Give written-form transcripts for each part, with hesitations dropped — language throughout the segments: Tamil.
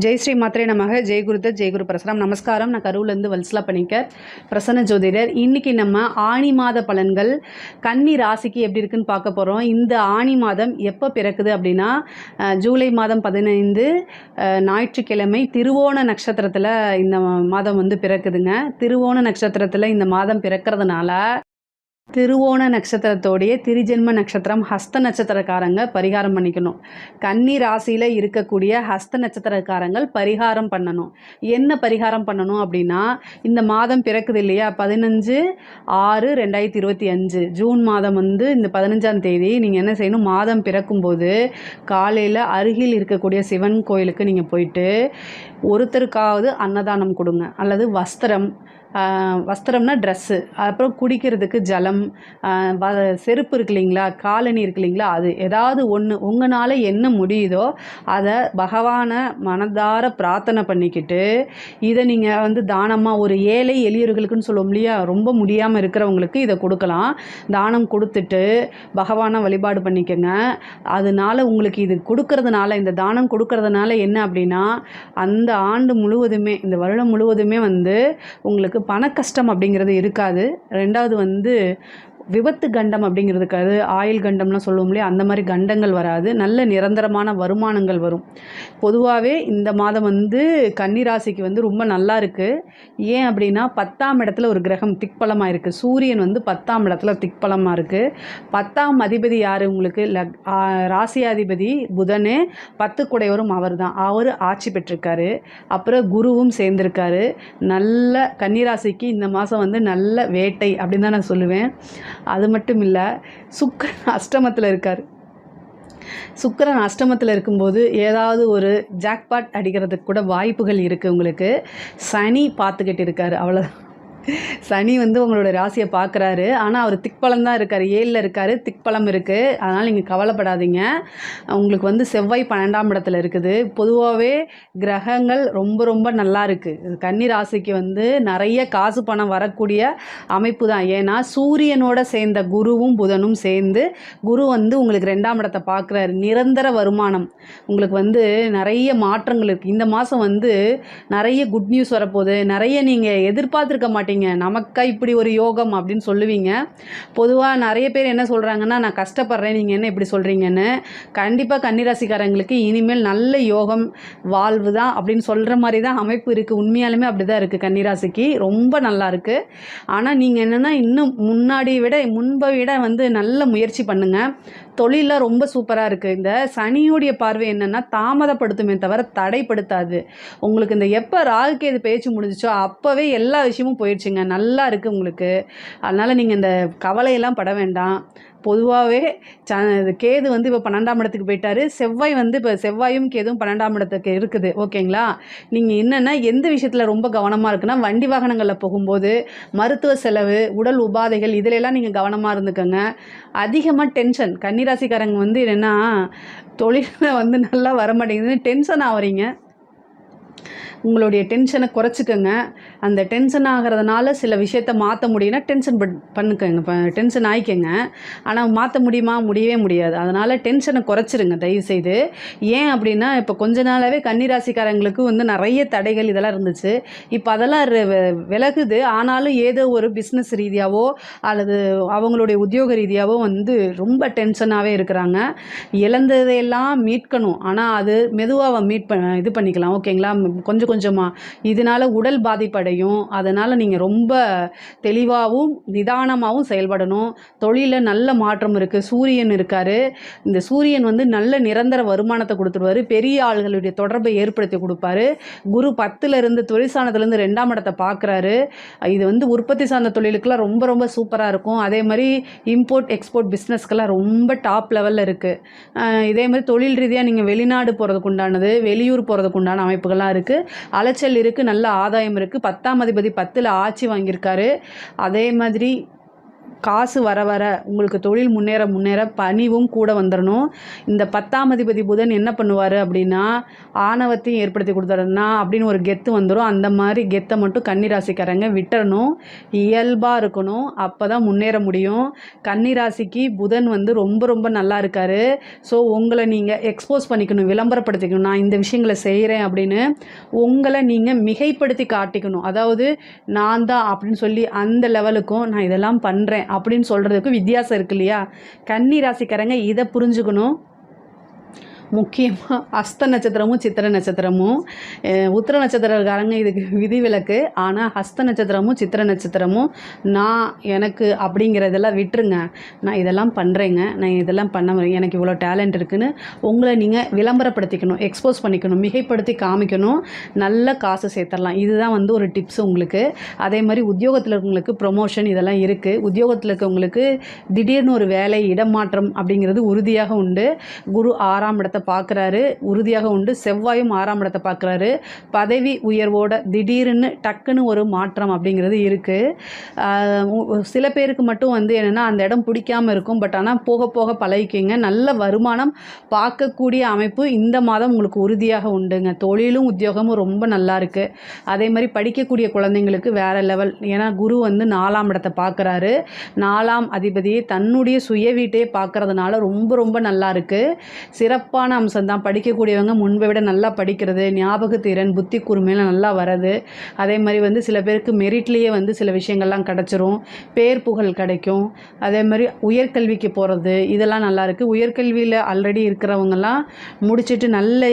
ஜெய் ஸ்ரீ மாத்திரை நமக. ஜெய் குருதத், ஜெய் குரு பிரசனம். நமஸ்காரம். நான் கரூர்லேருந்து வல்சலா பணிக்கர், பிரசன்ன ஜோதிடர். இன்றைக்கி நம்ம ஆணி மாத பலன்கள் கன்னி ராசிக்கு எப்படி இருக்குன்னு பார்க்க போகிறோம். இந்த ஆணி மாதம் எப்போ பிறக்குது அப்படின்னா ஜூலை மாதம் 15 ஞாயிற்றுக்கிழமை திருவோண நட்சத்திரத்தில் இந்த மாதம் வந்து பிறக்குதுங்க. திருவோண நட்சத்திரத்தில் இந்த மாதம் பிறக்கிறதுனால திருவோண நட்சத்திரத்தோடைய திரிஜென்ம நட்சத்திரம் ஹஸ்த நட்சத்திரக்காரங்க பரிகாரம் பண்ணிக்கணும். கன்னி ராசியில் இருக்கக்கூடிய ஹஸ்த நட்சத்திரக்காரங்கள் பரிகாரம் பண்ணணும். என்ன பரிகாரம் பண்ணணும் அப்படின்னா, இந்த மாதம் பிறக்குது இல்லையா, 15/6/2025 ஜூன் மாதம் வந்து இந்த 15ஆம் தேதி நீங்கள் என்ன செய்யணும், மாதம் பிறக்கும்போது காலையில் அருகில் இருக்கக்கூடிய சிவன் கோயிலுக்கு நீங்கள் போயிட்டு ஒருத்தருக்காவது அன்னதானம் கொடுங்க. அல்லது வஸ்திரம்னா ட்ரெஸ்ஸு, அப்புறம் குடிக்கிறதுக்கு ஜலம், செருப்பு இருக்கு இல்லைங்களா, காலணி இருக்கு இல்லைங்களா, அது ஏதாவது ஒன்று உங்களால் என்ன முடியுதோ அதை பகவானை மனதார பிரார்த்தனை பண்ணிக்கிட்டு இதை நீங்கள் வந்து தானமாக ஒரு ஏழை எளியவர்களுக்குன்னு சொல்லுவோம் இல்லையா, ரொம்ப முடியாமல் இருக்கிறவங்களுக்கு இதை கொடுக்கலாம். தானம் கொடுத்துட்டு பகவானை வழிபாடு பண்ணிக்கோங்க. அதனால் உங்களுக்கு இது கொடுக்கறதுனால, இந்த தானம் கொடுக்கறதுனால என்ன அப்படின்னா, அந்த ஆண்டு முழுவதுமே, இந்த வருடம் முழுவதுமே வந்து உங்களுக்கு பண கஷ்டம் அப்படிங்கிறது இருக்காது. ரெண்டாவது வந்து விபத்து கண்டம் அப்படிங்கிறதுக்காது, ஆயில் கண்டம்லாம் சொல்லுவோம் இல்லையா, அந்த மாதிரி கண்டங்கள் வராது. நல்ல நிரந்தரமான வருமானங்கள் வரும். பொதுவாகவே இந்த மாதம் வந்து கன்னிராசிக்கு வந்து ரொம்ப நல்லா இருக்குது. ஏன் அப்படின்னா 10ஆம் இடத்துல ஒரு கிரகம் திக்பலமாக இருக்குது. சூரியன் வந்து 10ஆம் இடத்துல திக்பலமாக இருக்குது. 10ஆம் அதிபதி யார் உங்களுக்கு, ராசியாதிபதி புதனே, 10 குடையவரும் அவர் தான். அவர் ஆட்சி பெற்றிருக்காரு. அப்புறம் குருவும் சேர்ந்திருக்காரு. நல்ல கன்னிராசிக்கு இந்த மாதம் வந்து நல்ல வேட்டை அப்படின்னு தான் நான் சொல்லுவேன். அது மட்டும் இல்லை, சுக்கிரன் அஷ்டமத்தில் இருக்கார். சுக்கிரன் அஷ்டமத்தில் இருக்கும்போது ஏதாவது ஒரு ஜாக்பாட் அடிக்கிறதுக்கு கூட வாய்ப்புகள் இருக்குது உங்களுக்கு. சனி பார்த்துக்கிட்டு இருக்கார், அவ்வளோதான். சனி வந்து உங்களோட ராசியை பார்க்குறாரு. ஆனால் அவர் திக்பலம் தான் இருக்கார், 7ல் இருக்கார், திக்பலம் இருக்குது. அதனால் நீங்கள் கவலைப்படாதீங்க. உங்களுக்கு வந்து செவ்வாய் 12ஆம் இடத்துல இருக்குது. பொதுவாகவே கிரகங்கள் ரொம்ப ரொம்ப நல்லா இருக்குது. கன்னி ராசிக்கு வந்து நிறைய காசு பணம் வரக்கூடிய அமைப்பு தான். ஏன்னா சூரியனோட சேர்ந்த குருவும் புதனும் சேர்ந்து, குரு வந்து உங்களுக்கு 2ஆம் இடத்தை பார்க்குறாரு. நிரந்தர வருமானம் உங்களுக்கு வந்து நிறைய மாற்றங்கள் இருக்குது. இந்த மாதம் வந்து நிறைய குட் நியூஸ் வரப்போகுது. நிறைய நீங்கள் எதிர்பார்த்துருக்க மாட்டீங்க, நமக்கா இப்படி ஒரு யோகம் அப்படின்னு சொல்லுவீங்க. பொதுவாக நிறைய பேர் என்ன சொல்கிறாங்கன்னா, நான் கஷ்டப்படுறேன், நீங்கள் என்ன இப்படி சொல்கிறீங்கன்னு. கண்டிப்பாக கன்னிராசிக்காரங்களுக்கு இனிமேல் நல்ல யோகம் வாழ்வு தான் அப்படின்னு சொல்கிற மாதிரி தான் அமைப்பு இருக்குது. உண்மையாலுமே அப்படி தான் இருக்குது. கன்னிராசிக்கு ரொம்ப நல்லா இருக்குது. ஆனால் நீங்கள் என்னென்னா இன்னும் முன்பை விட வந்து நல்ல முயற்சி பண்ணுங்கள். தொழிலில் ரொம்ப சூப்பராக இருக்குது. இந்த சனியோடைய பார்வை என்னென்னா தாமதப்படுத்துமே தவிர தடைப்படுத்தாது. உங்களுக்கு இந்த எப்போ ராகுகேது பேச்சு முடிஞ்சிச்சோ அப்போவே எல்லா விஷயமும் போயிடுச்சுங்க. நல்லா இருக்குது உங்களுக்கு. அதனால் நீங்கள் இந்த கவலையெல்லாம் பட வேண்டாம். பொதுவாகவே கேது வந்து இப்போ 12ஆம் இடத்துக்கு போயிட்டார். செவ்வாய் வந்து இப்போ செவ்வாயும் கேதுவும் 12ஆம் இடத்துக்கு இருக்குது. ஓகேங்களா. நீங்கள் என்னென்னா எந்த விஷயத்தில் ரொம்ப கவனமாக இருக்குன்னா, வண்டி வாகனங்களில் போகும்போது மருத்துவ செலவு, உடல் உபாதைகள், இதிலெல்லாம் நீங்கள் கவனமாக இருந்துக்கோங்க. அதிகமாக டென்ஷன், கன்னிராசிக்காரங்க வந்து என்னென்னா தொழிலில் வந்து நல்லா வர மாட்டேங்குதுன்னு டென்ஷன் ஆகிறீங்க. உங்களுடைய டென்ஷனை குறைச்சிக்கோங்க. அந்த டென்ஷன் ஆகிறதுனால சில விஷயத்தை மாற்ற முடியும்னா டென்ஷன் பண்ணுக்கோங்க, டென்ஷன் ஆகிக்கோங்க. ஆனால் மாற்ற முடியவே முடியாது. அதனால் டென்ஷனை குறைச்சிருங்க தயவுசெய்து. ஏன் அப்படின்னா, இப்போ கொஞ்ச நாளாகவே கன்னிராசிக்காரங்களுக்கு வந்து நிறைய தடைகள் இதெல்லாம் இருந்துச்சு. இப்போ அதெல்லாம் விலகுது. ஆனாலும் ஏதோ ஒரு பிஸ்னஸ் ரீதியாகவோ அல்லது அவங்களுடைய உத்தியோக ரீதியாகவோ வந்து ரொம்ப டென்ஷனாகவே இருக்கிறாங்க. இழந்ததையெல்லாம் மீட்கணும். ஆனால் அது மெதுவாக இது பண்ணிக்கலாம். ஓகேங்களா. கொஞ்சமாக இதனால் உடல் பாதிப்படையும். அதனால் நீங்கள் ரொம்ப தெளிவாகவும் நிதானமாகவும் செயல்படணும். தொழிலில் நல்ல மாற்றம் இருக்குது. சூரியன் இருக்கார். இந்த சூரியன் வந்து நல்ல நிரந்தர வருமானத்தை கொடுத்துருவார். பெரிய ஆள்களுடைய தொடர்பை ஏற்படுத்தி கொடுப்பாரு. குரு 10லேருந்து தொழிற்சானத்துலேருந்து 2ஆம் இடத்தை பார்க்குறாரு. இது வந்து உற்பத்தி சார்ந்த தொழிலுக்கெல்லாம் ரொம்ப ரொம்ப சூப்பராக இருக்கும். அதே மாதிரி இம்போர்ட் எக்ஸ்போர்ட் பிஸ்னஸ்க்கெல்லாம் ரொம்ப டாப் லெவலில் இருக்குது. இதே மாதிரி தொழில் ரீதியாக நீங்கள் வெளிநாடு போகிறதுக்கு உண்டானது, வெளியூர் போகிறதுக்கு உண்டான அமைப்புகள்லாம் இருக்குது. அலைச்சல் இருக்குது, நல்ல ஆதாயம் இருக்குது. 10ஆம் அதிபதி 10ல் ஆட்சி வாங்கியிருக்காரு. அதே மாதிரி காசு வர வர உங்களுக்கு தொழில் முன்னேற முன்னேற பணிவும் கூட வந்துடணும். இந்த 10ஆம் அதிபதி புதன் என்ன பண்ணுவார் அப்படின்னா, ஆணவத்தையும் ஏற்படுத்தி கொடுத்துறனா அப்படின்னு ஒரு கெத்து வந்துடும். அந்த மாதிரி கெத்தை மட்டும் கன்னிராசிக்காரங்க விட்டுறணும். இயல்பாக இருக்கணும். அப்போ தான் முன்னேற முடியும். கன்னிராசிக்கு புதன் வந்து ரொம்ப ரொம்ப நல்லா இருக்கார். ஸோ உங்களை நீங்கள் எக்ஸ்போஸ் பண்ணிக்கணும், விளம்பரப்படுத்திக்கணும். நான் இந்த விஷயங்களை செய்கிறேன் அப்படின்னு உங்களை நீங்கள் மிகைப்படுத்தி காட்டிக்கணும். அதாவது நான் தான் அப்படின்னு சொல்லி அந்த லெவலுக்கும் நான் இதெல்லாம் பண்ணுறேன் அப்படின்னு சொல்கிறதுக்கும் வித்தியாசம் இருக்கு இல்லையா? கன்னி ராசிக்காரங்க இதை புரிஞ்சுக்கணும். முக்கியமாக ஹஸ்த நட்சத்திரமும் சித்திரை நட்சத்திரமும், உத்திர நட்சத்திரக்காரங்க இதுக்கு விதிவிலக்கு. ஆனால் ஹஸ்த நட்சத்திரமும் சித்திரை நட்சத்திரமும் நான் எனக்கு அப்படிங்கிறதெல்லாம் விட்டுருங்க. நான் இதெல்லாம் பண்ணுறேங்க, நான் இதெல்லாம் பண்ண முடியும், எனக்கு இவ்வளோ டேலண்ட் இருக்குதுன்னு உங்களை நீங்கள் விளம்பரப்படுத்திக்கணும், எக்ஸ்போஸ் பண்ணிக்கணும், மிகைப்படுத்தி காமிக்கணும். நல்ல காசு சேர்த்துடலாம். இதுதான் வந்து ஒரு டிப்ஸ் உங்களுக்கு. அதே மாதிரி உத்தியோகத்தில் இருக்கவங்களுக்கு ப்ரொமோஷன் இதெல்லாம் இருக்குது. உத்தியோகத்தில் இருக்கவங்களுக்கு திடீர்னு ஒரு வேலை இடமாற்றம் அப்படிங்கிறது உறுதியாக உண்டு. குரு 6ஆம் இடத்தை பார்க்குறாரு, உறுதியாக உண்டு. செவ்வாயும் 6ஆம் இடத்தை பார்க்குறாரு. பதவி உயர்வோட திடீர்னு டக்குன்னு ஒரு மாற்றம் அப்படிங்கிறது இருக்குது. சில பேருக்கு மட்டும் வந்து என்னென்னா அந்த இடம் பிடிக்காமல் இருக்கும். பட் ஆனால் போக போக பழகிக்கிங்க. நல்ல வருமானம் பார்க்கக்கூடிய அமைப்பு இந்த மாதம் உங்களுக்கு உறுதியாக உண்டுங்க. தொழிலும் உத்தியோகமும் ரொம்ப நல்லா இருக்குது. அதே மாதிரி படிக்கக்கூடிய குழந்தைங்களுக்கு வேறு லெவல். ஏன்னா குரு வந்து 4ஆம் இடத்தை பார்க்குறாரு. 4ஆம் அதிபதியை தன்னுடைய சுய வீட்டையே பார்க்குறதுனால ரொம்ப ரொம்ப நல்லா இருக்குது. சிறப்பான அம்சம்தான். படிக்கக்கூடியவங்க முன்பை விட நல்லா படிக்கிறது, ஞாபகத்திறன், புத்தி கூர்மையில நல்லா வர்றது. அதே மாதிரி வந்து சில பேருக்கு மெரிட்லேயே வந்து சில விஷயங்கள்லாம் கிடச்சிரும். பேர் புகழ் கிடைக்கும். அதே மாதிரி உயர்கல்விக்கு போகிறது இதெல்லாம் நல்லாயிருக்கு. உயர்கல்வியில் ஆல்ரெடி இருக்கிறவங்கெல்லாம் முடிச்சுட்டு நல்ல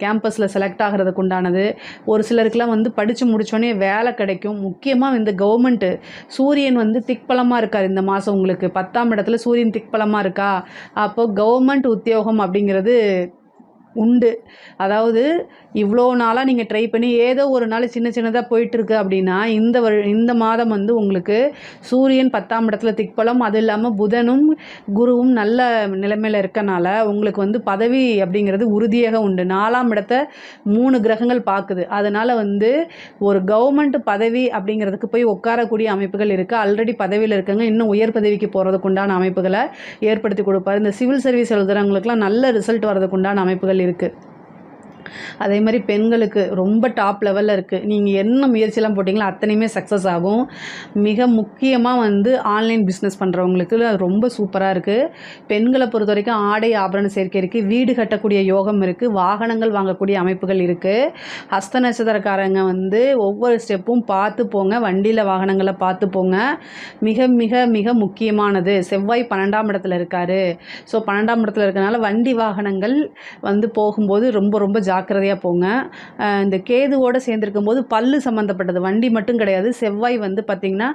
கேம்பஸில் செலக்ட் ஆகிறதுக்கு உண்டானது. ஒரு சிலருக்குலாம் வந்து படித்து முடித்தோடனே வேலை கிடைக்கும். முக்கியமாக இந்த கவர்மெண்ட்டு சூரியன் வந்து திக்பலமாக இருக்கார் இந்த மாதம். உங்களுக்கு 10ஆம் இடத்துல சூரியன் திக்பலமாக இருக்கா, அப்போது கவர்மெண்ட் உத்தியோகம் அப்படிங்கிறது உண்டு. அதாவது இவ்வளோ நாளாக நீங்கள் ட்ரை பண்ணி ஏதோ ஒரு நாள் சின்ன சின்னதாக போயிட்டுருக்கு அப்படின்னா இந்த மாதம் வந்து உங்களுக்கு சூரியன் 10ஆம் இடத்துல திக்பலம், அது இல்லாமல் புதனும் குருவும் நல்ல நிலைமையில் இருக்கனால உங்களுக்கு வந்து பதவி அப்படிங்கிறது உறுதியாக உண்டு. 4ஆம் இடத்தை 3 கிரகங்கள் பார்க்குது. அதனால் வந்து ஒரு கவர்மெண்ட் பதவி அப்படிங்கிறதுக்கு போய் உட்காரக்கூடிய அமைப்புகள் இருக்குது. ஆல்ரெடி பதவியில் இருக்கவங்க இன்னும் உயர் பதவிக்கு போகிறதுக்கு உண்டான அமைப்புகளை ஏற்படுத்தி கொடுப்பார். இந்த சிவில் சர்வீஸ் எழுதுகிறவங்களுக்குலாம் நல்ல ரிசல்ட் வர்றதுக்கு உண்டான அமைப்புகள் இருக்குது. அதே மாதிரி பெண்களுக்கு ரொம்ப டாப் லெவலில் இருக்குது. நீங்கள் என்ன முயற்சியெல்லாம் போட்டிங்களோ அத்தனையுமே சக்ஸஸ் ஆகும். மிக முக்கியமாக வந்து ஆன்லைன் பிஸ்னஸ் பண்ணுறவங்களுக்கு அது ரொம்ப சூப்பராக இருக்குது. பெண்களை பொறுத்த வரைக்கும் ஆடை ஆபரண சேர்க்கை இருக்குது. வீடு கட்டக்கூடிய யோகம் இருக்குது. வாகனங்கள் வாங்கக்கூடிய அமைப்புகள் இருக்குது. ஹஸ்த நட்சத்திரக்காரங்க வந்து ஒவ்வொரு ஸ்டெப்பும் பார்த்து போங்க. வண்டியில் வாகனங்களை பார்த்து போங்க. மிக மிக மிக முக்கியமானது செவ்வாய் 12ஆம் இடத்துல இருக்கார். ஸோ 12ஆம் இடத்துல இருக்கனால வண்டி வாகனங்கள் வந்து போகும்போது ரொம்ப ரொம்ப ஜாக்கிரதையாக போங்க. இந்த கேதுவோடு சேர்ந்துருக்கும் போது பல்லு சம்மந்தப்பட்டது, வண்டி மட்டும் கிடையாது. செவ்வாய் வந்து பார்த்திங்கன்னா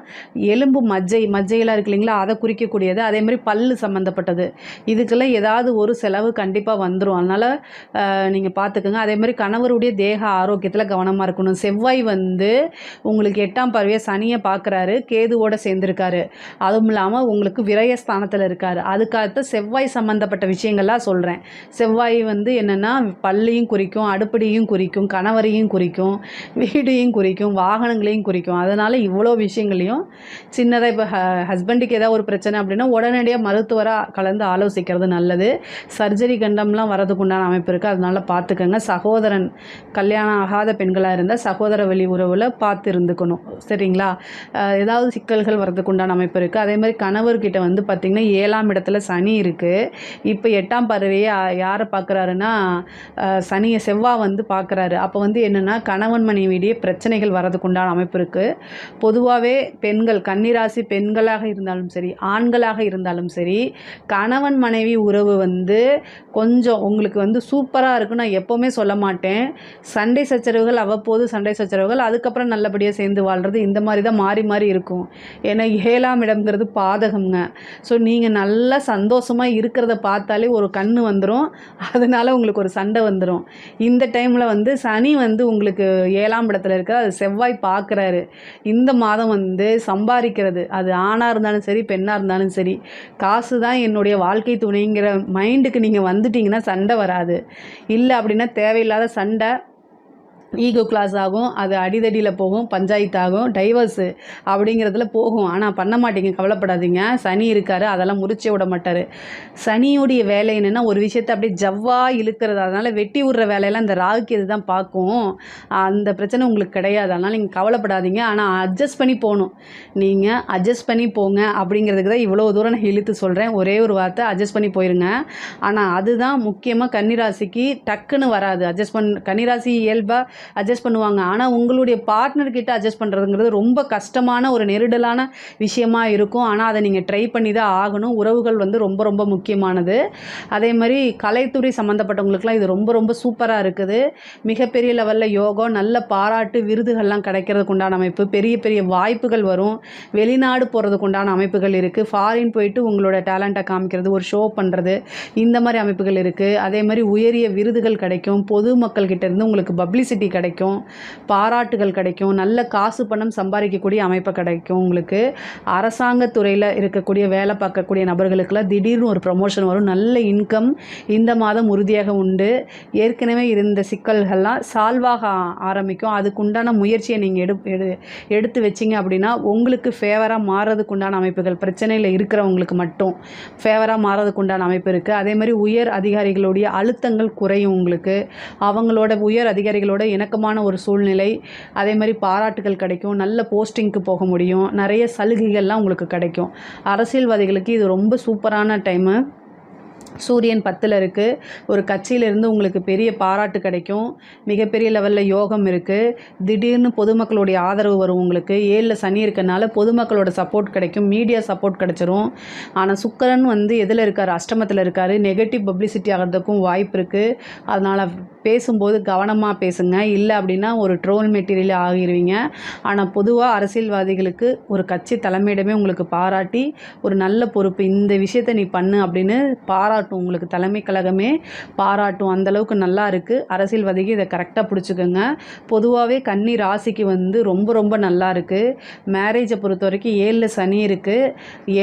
எலும்பு மஜ்ஜையெல்லாம் இருக்கு இல்லைங்களா, அதை குறிக்கக்கூடியது. அதே மாதிரி பல்லு சம்மந்தப்பட்டது. இதுக்கெல்லாம் ஏதாவது ஒரு செலவு கண்டிப்பாக வந்துடும். அதனால் நீங்கள் பார்த்துக்கோங்க. அதே மாதிரி கணவருடைய தேக ஆரோக்கியத்தில் கவனமாக இருக்கணும். செவ்வாய் வந்து உங்களுக்கு 8ஆம் பார்வையாக சனியை பார்க்குறாரு, கேதுவோடு சேர்ந்துருக்காரு. அதுவும் இல்லாமல் உங்களுக்கு விரயஸ்தானத்தில் இருக்கார். அதுக்காக செவ்வாய் சம்மந்தப்பட்ட விஷயங்கள்லாம் சொல்கிறேன். செவ்வாய் வந்து என்னென்னா பல்லையும் குறிக்கும், அடுப்படியும் குறிக்கும், கணவரையும் குறிக்கும், வீடையும் குறிக்கும், வாகனங்களையும் குறிக்கும். அதனால் இவ்வளோ விஷயங்களையும் சின்னதாக இப்போ ஹஸ்பண்டுக்கு ஏதாவது ஒரு பிரச்சனை அப்படின்னா உடனடியாக மருத்துவராக கலந்து ஆலோசிக்கிறது நல்லது. சர்ஜரி கண்டம்லாம் வரதுக்கு உண்டான அமைப்பு இருக்குது. அதனால் பார்த்துக்கோங்க. சகோதரன் கல்யாணம் ஆகாத பெண்களாக இருந்தால் சகோதர வழி உறவில் பார்த்து இருந்துக்கணும். சரிங்களா? ஏதாவது சிக்கல்கள் வரதுக்கு உண்டான அமைப்பு இருக்குது. அதே மாதிரி கணவர்கிட்ட வந்து பார்த்திங்கன்னா 7ஆம் இடத்துல சனி இருக்குது. இப்போ 8ஆம் பார்வையை யாரை பார்க்குறாருன்னா சனியை செவ்வாய் வந்து பார்க்குறாரு. அப்போ வந்து என்னென்னா கணவன் மனைவியிடையே பிரச்சனைகள் வரதுக்கு உண்டான அமைப்பு இருக்குது. பொதுவாகவே பெண்கள் கன்னிராசி பெண்களாக இருந்தாலும் சரி ஆண்களாக இருந்தாலும் சரி கணவன் மனைவி உறவு வந்து கொஞ்சம் உங்களுக்கு வந்து சூப்பராக இருக்குன்னு நான் எப்போவுமே சொல்ல மாட்டேன். சண்டை சச்சரவுகள் அவ்வப்போது சண்டை சச்சரவுகள், அதுக்கப்புறம் நல்லபடியாக சேர்ந்து வாழ்கிறது, இந்த மாதிரி தான் மாறி மாறி இருக்கும். ஏன்னா 7ஆம் இடம்ங்கிறது பாதகம்ங்க. ஸோ நீங்கள் நல்லா சந்தோஷமாக இருக்கிறத பார்த்தாலே ஒரு கண்ணு வந்துடும். அதனால் உங்களுக்கு ஒரு சண்டை வந்துடும். இந்த டைமில் வந்து சனி வந்து உங்களுக்கு 7ஆம் இடத்துல இருக்க, அது செவ்வாய் பார்க்குறாரு. இந்த மாதம் வந்து சம்பாதிக்கிறது, அது ஆணாக இருந்தாலும் சரி பெண்ணாக இருந்தாலும் சரி, காசு தான் என்னுடைய வாழ்க்கை துணைங்கிற மைண்டுக்கு நீங்கள் வந்துட்டிங்கன்னா சண்டை வராது. இல்லை அப்படின்னா தேவையில்லாத சண்டை, ஈகோ கிளாஸ் ஆகும், அது அடிதடியில் போகும், பஞ்சாயத்தாகும், டைவர்ஸு அப்படிங்கிறதுல போகும். ஆனால் பண்ண மாட்டீங்க, கவலைப்படாதீங்க. சனி இருக்கார், அதெல்லாம் முறிச்சே விட மாட்டார். சனியோடைய வேலை என்னென்னா ஒரு விஷயத்தை அப்படியே ஜவ்வாக இழுக்கிறது. அதனால் வெட்டி விடுற வேலையெல்லாம் இந்த ராகுக்கு இது தான் பார்க்கும். அந்த பிரச்சனை உங்களுக்கு கிடையாது. அதனால் நீங்கள் கவலைப்படாதீங்க. ஆனால் அட்ஜஸ்ட் பண்ணி போகணும். நீங்கள் அட்ஜஸ்ட் பண்ணி போங்க அப்படிங்கிறதுக்கு தான் இவ்வளோ தூரம் நான் இழுத்து சொல்கிறேன். ஒரே ஒரு வார்த்தை அட்ஜஸ்ட் பண்ணி போயிருங்க. ஆனால் அதுதான் முக்கியமாக கன்னிராசிக்கு டக்குன்னு வராது. கன்னிராசி இயல்பாக அட்ஜஸ்ட் பண்ணுவாங்க. ஆனால் உங்களுடைய பார்ட்னர்கிட்ட அட்ஜஸ்ட் பண்ணுறதுங்கிறது ரொம்ப கஷ்டமான ஒரு நெருடலான விஷயமா இருக்கும். ஆனால் அதை நீங்கள் ட்ரை பண்ணி தான் ஆகணும். உறவுகள் வந்து ரொம்ப ரொம்ப முக்கியமானது. அதே மாதிரி கலைத்துறை சம்மந்தப்பட்டவங்களுக்குலாம் இது ரொம்ப ரொம்ப சூப்பராக இருக்குது. மிகப்பெரிய லெவலில் யோகம், நல்ல பாராட்டு, விருதுகள்லாம் கிடைக்கிறதுக்கு உண்டான அமைப்பு, பெரிய பெரிய வாய்ப்புகள் வரும். வெளிநாடு போகிறதுக்கு உண்டான அமைப்புகள் இருக்குது. ஃபாரின் போயிட்டு உங்களோட டேலண்ட்டை காமிக்கிறது, ஒரு ஷோ பண்ணுறது, இந்த மாதிரி அமைப்புகள் இருக்குது. அதே மாதிரி உயரிய விருதுகள் கிடைக்கும். பொதுமக்கள்கிட்ட இருந்து உங்களுக்கு பப்ளிசிட்டி கிடைக்கும், பாராட்டுகள் கிடைக்கும், நல்ல காசு பணம் சம்பாதிக்கக்கூடிய அமைப்பு கிடைக்கும். உங்களுக்கு அரசாங்கத்துறையில் இருக்கக்கூடிய வேலை பார்க்கக்கூடிய நபர்களுக்கெல்லாம் திடீர்னு ஒரு ப்ரமோஷன் வரும். நல்ல இன்கம் இந்த மாதம் உறுதியாக உண்டு. ஏற்கனவே இருந்த சிக்கல்கள்லாம் சால்வாக ஆரம்பிக்கும். அதுக்குண்டான முயற்சியை நீங்கள் எடுத்து வச்சிங்க அப்படின்னா உங்களுக்கு ஃபேவராக மாறுறதுக்கு உண்டான அமைப்புகள், பிரச்சனையில் இருக்கிறவங்களுக்கு மட்டும் ஃபேவராக மாறுறதுக்கு உண்டான அமைப்பு இருக்குது. அதே மாதிரி உயர் அதிகாரிகளுடைய அழுத்தங்கள் குறையும். உங்களுக்கு அவங்களோட உயர் அதிகாரிகளோட இணக்கமான ஒரு சூழ்நிலை, அதே மாதிரி பாராட்டுகள் கிடைக்கும். நல்ல போஸ்டிங்க்கு போக முடியும். நிறைய சலுகைகள்லாம் உங்களுக்கு கிடைக்கும். அரசியல்வாதிகளுக்கு இது ரொம்ப சூப்பரான டைமு. சூரியன் 10ல் இருக்குது. ஒரு கட்சியிலேருந்து உங்களுக்கு பெரிய பாராட்டு கிடைக்கும். மிகப்பெரிய லெவலில் யோகம் இருக்குது. திடீர்னு பொதுமக்களுடைய ஆதரவு வரும். உங்களுக்கு 7ல் சனி இருக்கனால பொதுமக்களோட சப்போர்ட் கிடைக்கும். மீடியா சப்போர்ட் கிடைச்சிரும். ஆனால் சுக்கிரன் வந்து எதில் இருக்கார்? அஷ்டமத்தில் இருக்கார். நெகட்டிவ் பப்ளிசிட்டி ஆகிறதுக்கும் வாய்ப்பு இருக்குது. அதனால் பேசும்போது கவனமாக பேசுங்க. இல்லை அப்படின்னா ஒரு ட்ரோல் மெட்டீரியல் ஆகிடுவீங்க. ஆனால் பொதுவாக அரசியல்வாதிகளுக்கு ஒரு கட்சி தலைமையிடமே உங்களுக்கு பாராட்டி ஒரு நல்ல பொறுப்பு, இந்த விஷயத்தை நீ பண்ணு அப்படின்னு பாராட்டும். உங்களுக்கு தலைமை கழகமே பாராட்டும். அந்தளவுக்கு நல்லா இருக்குது. அரசியல்வாதிக்கு இதை கரெக்டாக பிடிச்சிக்கோங்க. பொதுவாகவே கன்னி ராசிக்கு வந்து ரொம்ப ரொம்ப நல்லா இருக்குது. மேரேஜை பொறுத்த வரைக்கும் 7ல் சனி இருக்குது.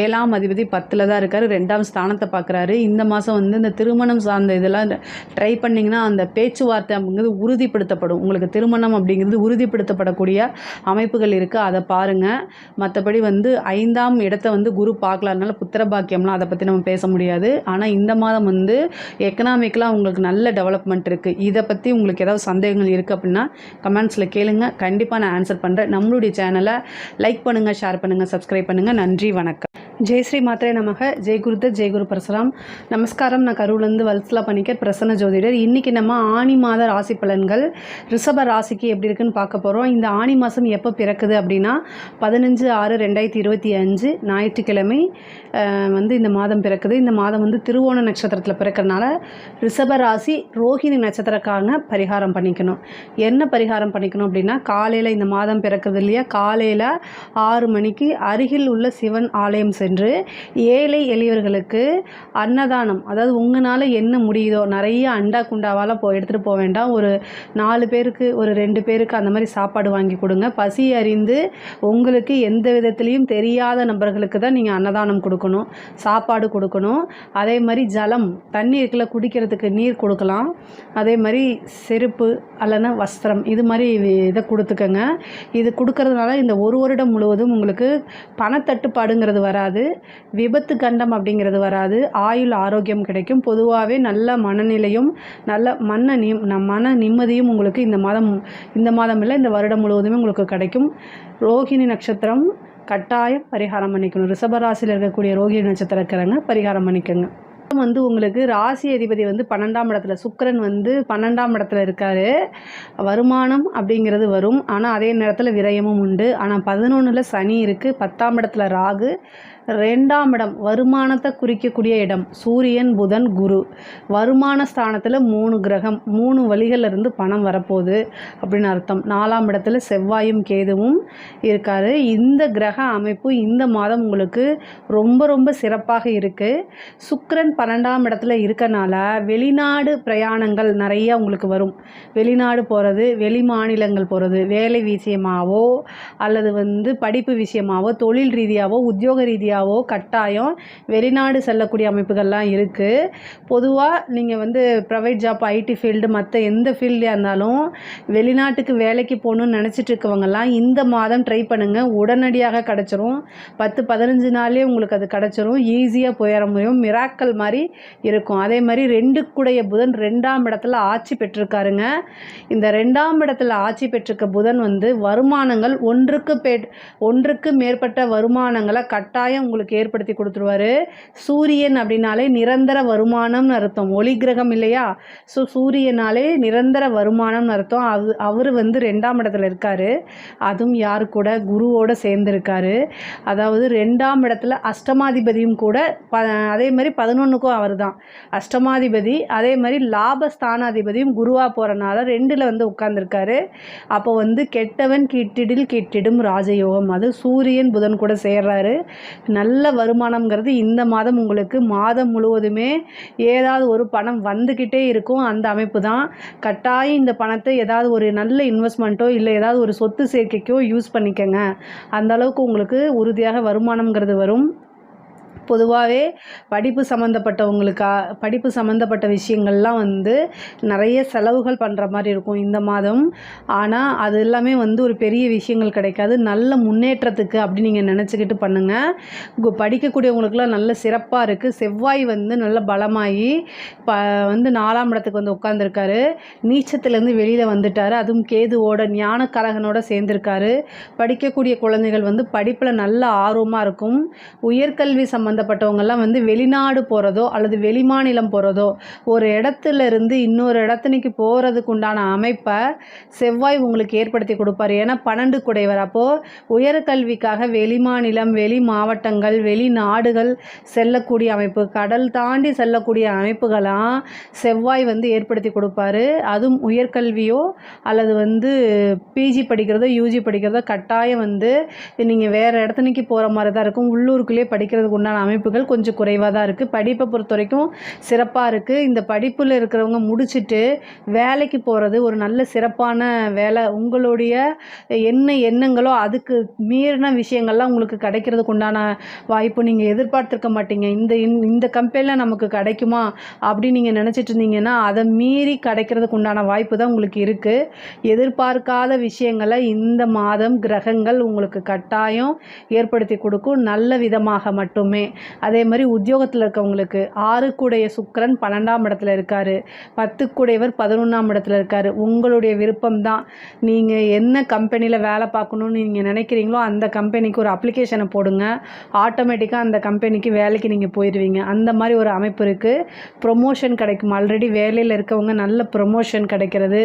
7ஆம் அதிபதி 10ல் தான் இருக்கார். 2ஆம் ஸ்தானத்தை பார்க்குறாரு. இந்த மாதம் வந்து இந்த திருமணம் சார்ந்த இதெல்லாம் ட்ரை பண்ணிங்கன்னா அந்த பேச்சுவார்த்தை அப்படிங்கிறது உறுதிப்படுத்தப்படும். உங்களுக்கு திருமணம் அப்படிங்கிறது உறுதிப்படுத்தப்படக்கூடிய அமைப்புகள் இருக்குது. அதை பாருங்கள். மற்றபடி வந்து 5ஆம் இடத்தை வந்து குரு பார்க்கலாதனால புத்திர பாக்கியம்லாம் அதை பற்றி நம்ம பேச முடியாது. ஆனால் இந்த மாதம் வந்து எக்கனாமிக்கலாக உங்களுக்கு நல்ல டெவலப்மெண்ட் இருக்குது. இதை பற்றி உங்களுக்கு ஏதாவது சந்தேகங்கள் இருக்குது அப்படின்னா கமெண்ட்ஸில் கேளுங்க. கண்டிப்பாக நான் ஆன்சர் பண்ணுறேன். நம்மளுடைய சேனலை லைக் பண்ணுங்கள், ஷேர் பண்ணுங்கள், சப்ஸ்கிரைப் பண்ணுங்கள். நன்றி, வணக்கம். ஜெய் ஸ்ரீ மாத்ரே நமக. ஜெய் குருதத், ஜெய் குரு பரசுராம். நமஸ்காரம். நான் கரூர்லேருந்து வல்சலா பணிக்கர், பிரசன்ன ஜோதிடர். இன்றைக்கி நம்ம ஆனி மாத ராசி பலன்கள் ரிஷப ராசிக்கு எப்படி இருக்குன்னு பார்க்க போகிறோம். இந்த ஆனி மாதம் எப்போ பிறக்குது அப்படின்னா 15/6/2025 ஞாயிற்றுக்கிழமை வந்து இந்த மாதம் பிறக்குது. இந்த மாதம் வந்து திருவோண நட்சத்திரத்தில் பிறக்கிறதுனால ரிஷப ராசி ரோஹிணி நட்சத்திரக்காரங்க பரிகாரம் பண்ணிக்கணும். என்ன பரிகாரம் பண்ணிக்கணும் அப்படின்னா, காலையில் இந்த மாதம் பிறக்கிறது இல்லையா, காலையில் 6 மணிக்கு அருகில் உள்ள சிவன் ஆலயம் சென்று ஏழை எளியவர்களுக்கு அன்னதானம், அதாவது உங்களால் என்ன முடியுதோ, நிறைய அண்டா குண்டாவால் எடுத்துகிட்டு போக வேண்டாம், ஒரு 4 பேருக்கு ஒரு 2 பேருக்கு அந்த மாதிரி சாப்பாடு வாங்கி கொடுங்க. பசி அறிந்து உங்களுக்கு எந்த விதத்துலேயும் தெரியாத நபர்களுக்கு தான் நீங்கள் அன்னதானம் கொடுக்கணும், சாப்பாடு கொடுக்கணும். அதே மாதிரி ஜலம், தண்ணி இருக்குல்ல, குடிக்கிறதுக்கு நீர் கொடுக்கலாம். அதே மாதிரி செருப்பு அல்லனா வஸ்திரம், இது மாதிரி இதை கொடுத்துக்கங்க. இது கொடுக்கறதுனால இந்த ஒரு வருடம் முழுவதும் உங்களுக்கு பணத்தட்டுப்பாடுங்கிறது வராது, விபத்து கண்டம் அப்படிங்கிறது வராது, ஆயுள் ஆரோக்கியம் கிடைக்கும். பொதுவாகவே நல்ல மனநிலையும் நல்ல மன நிம்மதியும் உங்களுக்கு இந்த மாதம் இல்லை, இந்த வருடம் முழுவதுமே உங்களுக்கு கிடைக்கும். ரோஹிணி நட்சத்திரம் கட்டாயம் பரிகாரம் பண்ணிக்கணும். ரிஷபராசியில் இருக்கக்கூடிய ரோஹிணி நட்சத்திரக்காரங்க பரிகாரம் பண்ணிக்கோங்க. வந்து உங்களுக்கு ராசி அதிபதி வந்து 12ஆம் இடத்துல, சுக்கிரன் வந்து 12ஆம் இடத்துல இருக்காரு. வருமானம் அப்படிங்கிறது வரும். ஆனால் அதே நேரத்தில் விரயமும் உண்டு. ஆனால் 11ல் சனி இருக்குது. 10ஆம் இடத்துல ராகு. 2ஆம் இடம் வருமானத்தை குறிக்கக்கூடிய இடம் சூரியன், புதன், குரு. வருமான ஸ்தானத்தில் 3 கிரகம், 3 வழிகளிலிருந்து பணம் வரப்போகுது அப்படின்னு அர்த்தம். 4ஆம் இடத்துல செவ்வாயும் கேதுவும் இருக்காரு. இந்த கிரக அமைப்பு இந்த மாதம் உங்களுக்கு ரொம்ப ரொம்ப சிறப்பாக இருக்குது. சுக்கிரன் 12ஆம் இடத்துல இருக்கனால வெளிநாடு பிரயாணங்கள் நிறைய உங்களுக்கு வரும். வெளிநாடு போகிறது, வெளி மாநிலங்கள் போகிறது, வேலை விஷயமாவோ அல்லது வந்து படிப்பு விஷயமாவோ, தொழில் ரீதியாவோ, உத்தியோக ரீதியாக வழியாவோ கட்டாயம் வெளிநாடு செல்லக்கூடிய அமைப்புகள்லாம் இருக்குது. பொதுவாக நீங்கள் வந்து ப்ரைவேட் ஜாப், ஐடி ஃபீல்டு, மற்ற எந்த ஃபீல்டாக இருந்தாலும் வெளிநாட்டுக்கு வேலைக்கு போகணுன்னு நினச்சிட்டு இருக்கவங்கெல்லாம் இந்த மாதம் ட்ரை பண்ணுங்கள். உடனடியாக கிடச்சிரும். 10-15 நாள்லேயே உங்களுக்கு அது கிடச்சிரும். ஈஸியாக போயிட முடியும். மிராக்கல் மாதிரி இருக்கும். அதே மாதிரி 2 புதன் 2ஆம் இடத்துல ஆட்சி பெற்றிருக்காருங்க. இந்த 2ஆம் இடத்துல ஆட்சி பெற்றிருக்க புதன் வந்து வருமானங்கள் ஒன்றுக்கு மேற்பட்ட வருமானங்களை கட்டாயம் உங்களுக்கு ஏற்படுத்தி கொடுத்துருவாரு. சூரியன் அப்படின்னாலே நிரந்தர வருமானம்னு அர்த்தம். ஒளி கிரகம் இல்லையா? ஸோ சூரியனாலே நிரந்தர வருமானம்னு அர்த்தம். அவர் வந்து 2ஆம் இடத்துல இருக்கார். அதுவும் யார் கூட? குருவோடு சேர்ந்துருக்காரு. அதாவது 2ஆம் இடத்துல அஷ்டமாதிபதியும் கூட அதே மாதிரி 11க்கும் அவர் தான் அஷ்டமாதிபதி. அதே மாதிரி லாபஸ்தானாதிபதியும் குருவாக போகிறனால 2ல் வந்து உட்கார்ந்துருக்காரு. அப்போ வந்து கெட்டவன் கிட்டிடும் ராஜயோகம். அது சூரியன் புதன் கூட சேர்றாரு. நல்ல வருமானம்ங்கிறது இந்த மாதம் உங்களுக்கு மாதம் முழுவதுமே ஏதாவது ஒரு பணம் வந்துக்கிட்டே இருக்கும். அந்த அமைப்பு தான். கட்டாயம் இந்த பணத்தை ஏதாவது ஒரு நல்ல இன்வெஸ்ட்மெண்ட்டோ இல்லை ஏதாவது ஒரு சொத்து சேர்க்கைக்கோ யூஸ் பண்ணிக்கங்க. அந்த அளவுக்கு உங்களுக்கு உறுதியாக வருமானம்ங்கிறது வரும். பொதுவாகவே படிப்பு சம்மந்தப்பட்ட விஷயங்கள்லாம் வந்து நிறைய செலவுகள் பண்ணுற மாதிரி இருக்கும் இந்த மாதம். ஆனால் அது எல்லாமே வந்து ஒரு பெரிய விஷயங்கள் கிடைக்காது. நல்ல முன்னேற்றத்துக்கு அப்படி நீங்கள் நினச்சிக்கிட்டு பண்ணுங்கள். படிக்கக்கூடியவங்களுக்குலாம் நல்ல சிறப்பாக இருக்குது. செவ்வாய் வந்து நல்ல பலமாகி வந்து 4ஆம் இடத்துக்கு வந்து உட்காந்துருக்காரு. நீச்சத்துலேருந்து வெளியில் வந்துட்டார். அதுவும் கேதுவோட ஞானக்கரகனோட சேர்ந்துருக்காரு. படிக்கக்கூடிய குழந்தைகள் வந்து படிப்பில் நல்ல ஆர்வமாக இருக்கும். உயர்கல்வி சம்மந்தப்பட்டவங்கெல்லாம் வந்து வெளிநாடு போகிறதோ அல்லது வெளிமாநிலம் போகிறதோ ஒரு இடத்துல இருந்து இன்னொரு இடத்துக்கு போகிறதுக்கு உண்டான அமைப்பை செவ்வாய் உங்களுக்கு ஏற்படுத்தி கொடுப்பார். ஏன்னா 12 குடைவர். அப்போது உயர்கல்விக்காக வெளிமாநிலம், வெளி மாவட்டங்கள், வெளிநாடுகள் செல்லக்கூடிய அமைப்பு, கடல் தாண்டி செல்லக்கூடிய அமைப்புகளாம் செவ்வாய் வந்து ஏற்படுத்தி கொடுப்பாரு. அதுவும் உயர்கல்வியோ அல்லது வந்து பிஜி படிக்கிறதோ யூஜி படிக்கிறதோ கட்டாயம் வந்து நீங்கள் வேறு இடத்துக்கு போகிற மாதிரி தான் இருக்கும். உள்ளூருக்குள்ளேயே படிக்கிறதுக்கு உண்டான அமைப்புகள் கொஞ்சம் குறைவாக தான் இருக்குது. படிப்பை பொறுத்த வரைக்கும் சிறப்பாக இருக்குது. இந்த படிப்பில் இருக்கிறவங்க முடிச்சுட்டு வேலைக்கு போகிறது ஒரு நல்ல சிறப்பான வேலை. உங்களுடைய எண்ணங்களோ அதுக்கு மீறின விஷயங்கள்லாம் உங்களுக்கு கிடைக்கிறதுக்கு உண்டான வாய்ப்பு நீங்கள் எதிர்பார்த்துருக்க மாட்டீங்க. இந்த கம்பெனியில் நமக்கு கிடைக்குமா அப்படின்னு நீங்கள் நினச்சிட்டு இருந்தீங்கன்னா அதை மீறி கிடைக்கிறதுக்கு உண்டான வாய்ப்பு தான் உங்களுக்கு இருக்குது. எதிர்பார்க்காத விஷயங்களை இந்த மாதம் கிரகங்கள் உங்களுக்கு கட்டாயம் ஏற்படுத்தி கொடுக்கும், நல்ல விதமாக மட்டுமே. அதே மாதிரி உத்தியோகத்தில் இருக்கவங்களுக்கு 6 சுக்கிரன் 12ஆம் இடத்துல இருக்கார். 10 11ஆம் இடத்துல இருக்கார். உங்களுடைய விருப்பம் தான். நீங்கள் என்ன கம்பெனியில் வேலை பார்க்கணுன்னு நீங்கள் நினைக்கிறீங்களோ அந்த கம்பெனிக்கு ஒரு அப்ளிகேஷனை போடுங்க. ஆட்டோமேட்டிக்காக அந்த கம்பெனிக்கு வேலைக்கு நீங்கள் போயிடுவீங்க. அந்த மாதிரி ஒரு அமைப்பு இருக்குது. ப்ரொமோஷன் கிடைக்கும். ஆல்ரெடி வேலையில் இருக்கவங்க நல்ல ப்ரொமோஷன் கிடைக்கிறது,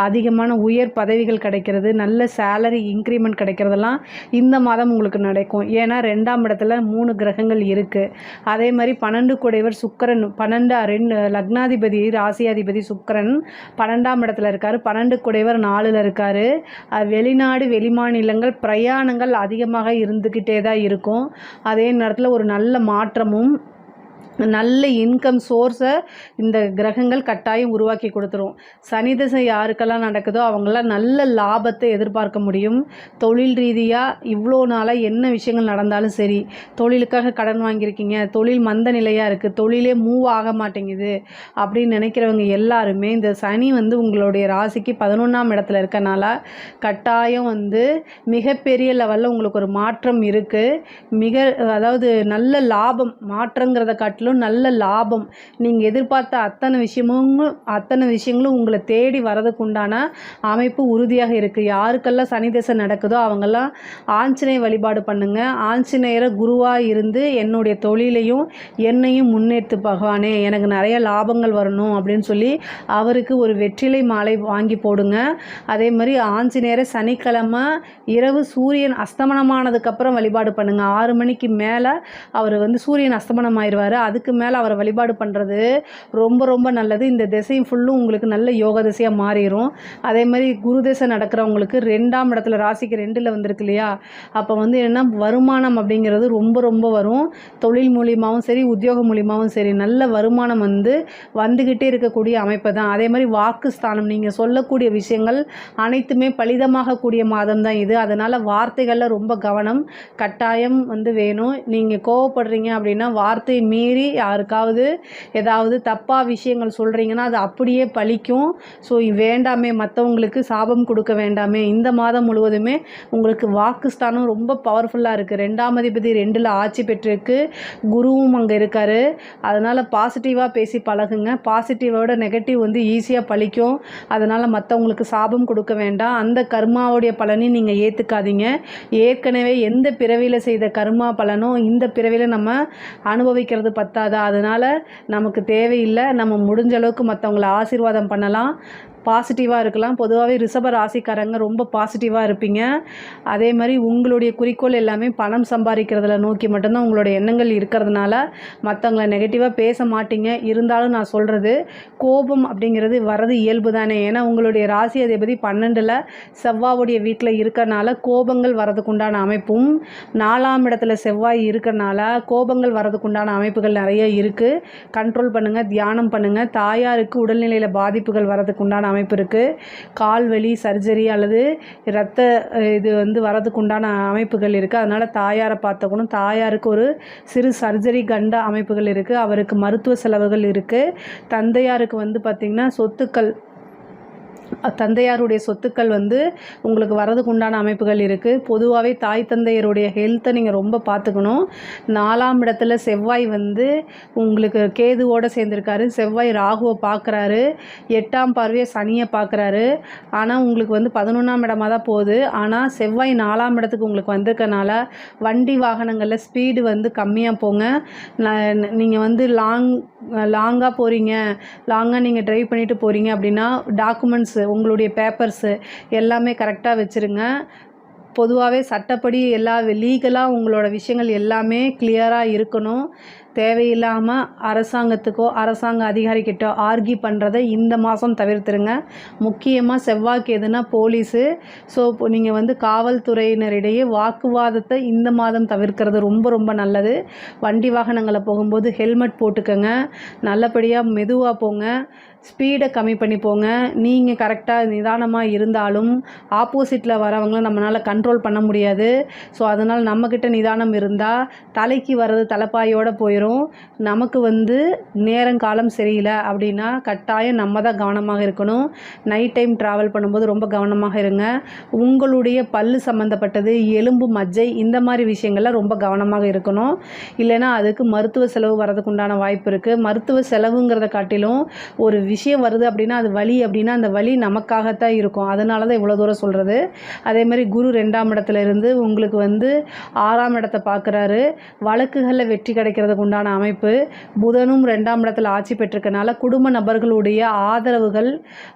அதிகமான உயர் பதவிகள் கிடைக்கிறது, நல்ல சேலரி இன்க்ரிமெண்ட் கிடைக்கிறதெல்லாம் இந்த மாதம் உங்களுக்கு நடக்கும். ஏன்னா 2ஆம் இடத்துல 3 கிரகங்கள் இருக்குது. அதே மாதிரி 12 சுக்கிரன் 12 லக்னாதிபதி ராசியாதிபதி சுக்கிரன் 12ஆம் இடத்துல இருக்கார். 12 4ல் இருக்கார். வெளிநாடு வெளிமாநிலங்கள் பிரயாணங்கள் அதிகமாக இருந்துக்கிட்டே தான் இருக்கும். அதே நேரத்தில் ஒரு நல்ல மாற்றமும் நல்ல இன்கம் சோர்ஸை இந்த கிரகங்கள் கட்டாயம் உருவாக்கி கொடுத்துரும். சனி தசை யாருக்கெல்லாம் நடக்குதோ அவங்களாம் நல்ல லாபத்தை எதிர்பார்க்க முடியும். தொழில் ரீதியாக இவ்வளோ நாளாக என்ன விஷயங்கள் நடந்தாலும் சரி, தொழிலுக்காக கடன் வாங்கியிருக்கீங்க, தொழில் மந்த நிலையாக இருக்குது, தொழிலே மூவ் ஆக மாட்டேங்குது அப்படின்னு நினைக்கிறவங்க எல்லாருமே இந்த சனி வந்து உங்களுடைய ராசிக்கு 11ஆம் இடத்துல இருக்கனால கட்டாயம் வந்து மிகப்பெரிய லெவலில் உங்களுக்கு ஒரு மாற்றம் இருக்குது. அதாவது நல்ல லாபம், மாற்றங்கிறத காட்டிலும் நல்ல லாபம். நீங்கள் எதிர்பார்த்த அத்தனை விஷயங்களும் உங்களை தேடி வரதுக்கு உண்டான அமைப்பு உறுதியாக இருக்குது. யாருக்கெல்லாம் சனி தசை நடக்குதோ அவங்கெல்லாம் ஆஞ்சநேய வழிபாடு பண்ணுங்கள். ஆஞ்சநேயரை குருவாக இருந்து என்னுடைய தொழிலையும் என்னையும் முன்னேற்று பகவானே, எனக்கு நிறைய லாபங்கள் வரணும் அப்படின்னு சொல்லி அவருக்கு ஒரு வெற்றிலை மாலை வாங்கி போடுங்க. அதே மாதிரி ஆஞ்சநேயரை சனிக்கிழமை இரவு சூரியன் அஸ்தமனமானதுக்கப்புறம் வழிபாடு பண்ணுங்கள். 6 மணிக்கு மேலே அவர் வந்து சூரியன் அஸ்தமனம் ஆயிடுவார். அதுக்கு மேலே அவரை வழிபாடு பண்ணுறது ரொம்ப ரொம்ப நல்லது. இந்த திசையும் ஃபுல்லும் உங்களுக்கு நல்ல யோக திசையாக மாறிடும். அதே மாதிரி குரு திசை நடக்கிறவங்களுக்கு 2ஆம் இடத்துல ராசிக்கு 2ல் வந்திருக்கு இல்லையா, அப்போ வந்து என்னென்னா வருமானம் அப்படிங்கிறது ரொம்ப ரொம்ப வரும். தொழில் மூலியமாகவும் சரி, உத்தியோகம் மூலியமாகவும் சரி, நல்ல வருமானம் வந்துக்கிட்டே இருக்கக்கூடிய அமைப்பு தான். அதே மாதிரி வாக்குஸ்தானம், நீங்கள் சொல்லக்கூடிய விஷயங்கள் அனைத்துமே பலிதமாகக்கூடிய மாதம் தான் இது. அதனால் வார்த்தைகளில் ரொம்ப கவனம் கட்டாயம் வேணும். நீங்கள் கோவப்படுறீங்க அப்படின்னா வார்த்தை மீறி யாருக்காவது ஏதாவது தப்பாக விஷயங்கள் சொல்கிறீங்கன்னா அது அப்படியே பலிக்கும். ஸோ வேண்டாமே, மற்றவங்களுக்கு சாபம் கொடுக்க வேண்டாமே. இந்த மாதம் முழுவதுமே உங்களுக்கு வாக்குஸ்தானம் ரொம்ப பவர்ஃபுல்லாக இருக்குது. 2ஆம் அதிபதி 2ல் ஆட்சி பெற்றிருக்கு, குருவும் அங்கே இருக்கார். அதனால் பாசிட்டிவாக பேசி பழகுங்க. பாசிட்டிவோட நெகட்டிவ் ஈஸியாக பலிக்கும். அதனால் மற்றவங்களுக்கு சாபம் கொடுக்க வேண்டாம். அந்த கர்மாவுடைய பலனையும் நீங்கள் ஏற்றுக்காதீங்க. ஏற்கனவே எந்த பிறவியில் செய்த கர்மா பலனும் இந்த பிறவியில் நம்ம அனுபவிக்கிறது பத்தாதா? அதனால் நமக்கு தேவையில்லை. நம்ம முடிஞ்ச அளவுக்கு மற்றவங்களை ஆசீர்வாதம் பண்ணலாம், பாசிட்டிவாக இருக்கலாம். பொதுவாகவே ரிஷப ராசிக்காரங்க ரொம்ப பாசிட்டிவாக இருப்பீங்க. அதே மாதிரி உங்களுடைய குறிக்கோள் எல்லாமே பணம் சம்பாதிக்கிறதுல நோக்கி மட்டும்தான் உங்களுடைய எண்ணங்கள் இருக்கிறதுனால மற்றவங்களை நெகட்டிவாக பேச மாட்டீங்க. இருந்தாலும் நான் சொல்கிறது, கோபம் அப்படிங்கிறது வர்றது இயல்பு தானே. ஏன்னா உங்களுடைய ராசி அதிபதி 12ல் செவ்வாவுடைய வீட்டில் இருக்கிறனால கோபங்கள் வரதுக்குண்டான அமைப்பும், 4ஆம் இடத்துல செவ்வாய் இருக்கிறனால கோபங்கள் வரதுக்குண்டான அமைப்புகள் நிறைய இருக்குது. கண்ட்ரோல் பண்ணுங்கள், தியானம் பண்ணுங்கள். தாயாருக்கு உடல்நிலையில் பாதிப்புகள் வரதுக்குண்டான அமைப்பு இருக்குது. கால்வலி, சர்ஜரி அல்லது இரத்த வரதுக்கு உண்டான அமைப்புகள் இருக்குது. அதனால் தாயாரை பார்த்துக்கணும். தாயாருக்கு ஒரு சிறு சர்ஜரி கண்ட அமைப்புகள் இருக்குது. அவருக்கு மருத்துவ செலவுகள் இருக்குது. தந்தையாருக்கு பார்த்திங்கன்னா தந்தையாருடைய சொத்துக்கள் உங்களுக்கு வரதுக்கு உண்டான அமைப்புகள் இருக்குது. பொதுவாகவே தாய் தந்தையருடைய ஹெல்த்தை நீங்கள் ரொம்ப பார்த்துக்கணும். 4ஆம் இடத்துல செவ்வாய் உங்களுக்கு கேதுவோடு சேர்ந்துருக்காரு. செவ்வாய் ராகுவை பார்க்குறாரு. 8ஆம் பார்வையை சனியை பார்க்குறாரு. ஆனால் உங்களுக்கு 11ஆம் இடமாக தான் போகுது. ஆனால் செவ்வாய் 4ஆம் இடத்துக்கு உங்களுக்கு வந்திருக்கனால வண்டி வாகனங்களில் ஸ்பீடு கம்மியாக போங்க. நீங்கள் லாங்காக போகிறீங்க, லாங்காக நீங்கள் ட்ரைவ் பண்ணிவிட்டு போகிறீங்க அப்படின்னா டாக்குமெண்ட்ஸ், உங்களுடைய பேப்பர்ஸு எல்லாமே கரெக்டாக வச்சுருங்க. பொதுவாகவே சட்டப்படி லீகலாக உங்களோட விஷயங்கள் எல்லாமே கிளியராக இருக்கணும். தேவையில்லாமல் அரசாங்கத்துக்கோ அரசாங்க அதிகாரிக்கிட்ட ஆர்கியூ பண்ணுறதை இந்த மாதம் தவிர்த்துருங்க. முக்கியமாக செவ்வாய்க்கு எதுனா போலீஸு, ஸோ இப்போ நீங்கள் காவல்துறையினரிடையே வாக்குவாதத்தை இந்த மாதம் தவிர்க்கிறது ரொம்ப ரொம்ப நல்லது. வண்டி வாகனங்களை போகும்போது ஹெல்மெட் போட்டுக்கோங்க. நல்லபடியாக மெதுவாக போங்க. ஸ்பீடை கம்மி பண்ணி போங்க. நீங்கள் கரெக்டாக நிதானமாக இருந்தாலும் ஆப்போசிட்டில் வரவங்கள நம்மளால் கண்ட்ரோல் பண்ண முடியாது. ஸோ அதனால் நம்மக்கிட்ட நிதானம் இருந்தால் தலைக்கு வர்றது தலைப்பாயோடு போயிடும். நமக்கு நேரங்காலம் சரியில்லை அப்படின்னா கட்டாயம் நம்ம தான் கவனமாக இருக்கணும். நைட் டைம் ட்ராவல் பண்ணும்போது ரொம்ப கவனமாக இருங்க. உங்களுடைய பல்லு சம்மந்தப்பட்டது, எலும்பு, மஜ்ஜை இந்த மாதிரி விஷயங்கள்லாம் ரொம்ப கவனமாக இருக்கணும். இல்லைன்னா அதுக்கு மருத்துவ செலவு வரதுக்கு உண்டான வாய்ப்பு இருக்குது. மருத்துவ செலவுங்கிறத காட்டிலும் ஒரு விஷயம் வருது அப்படின்னா அது வலி அப்படின்னா அந்த வலி நமக்காகத்தான் இருக்கும். அதனால தான் இவ்வளோ தூரம் சொல்கிறது. அதே மாதிரி குரு 2ஆம் இடத்துல இருந்து உங்களுக்கு 6ஆம் இடத்தை பார்க்குறாரு. வழக்குகளில் வெற்றி கிடைக்கிறதுக்கு உண்டான அமைப்பு. புதனும் 2ஆம் இடத்துல ஆட்சி பெற்றிருக்கனால குடும்ப நபர்களுடைய ஆதரவுகள்,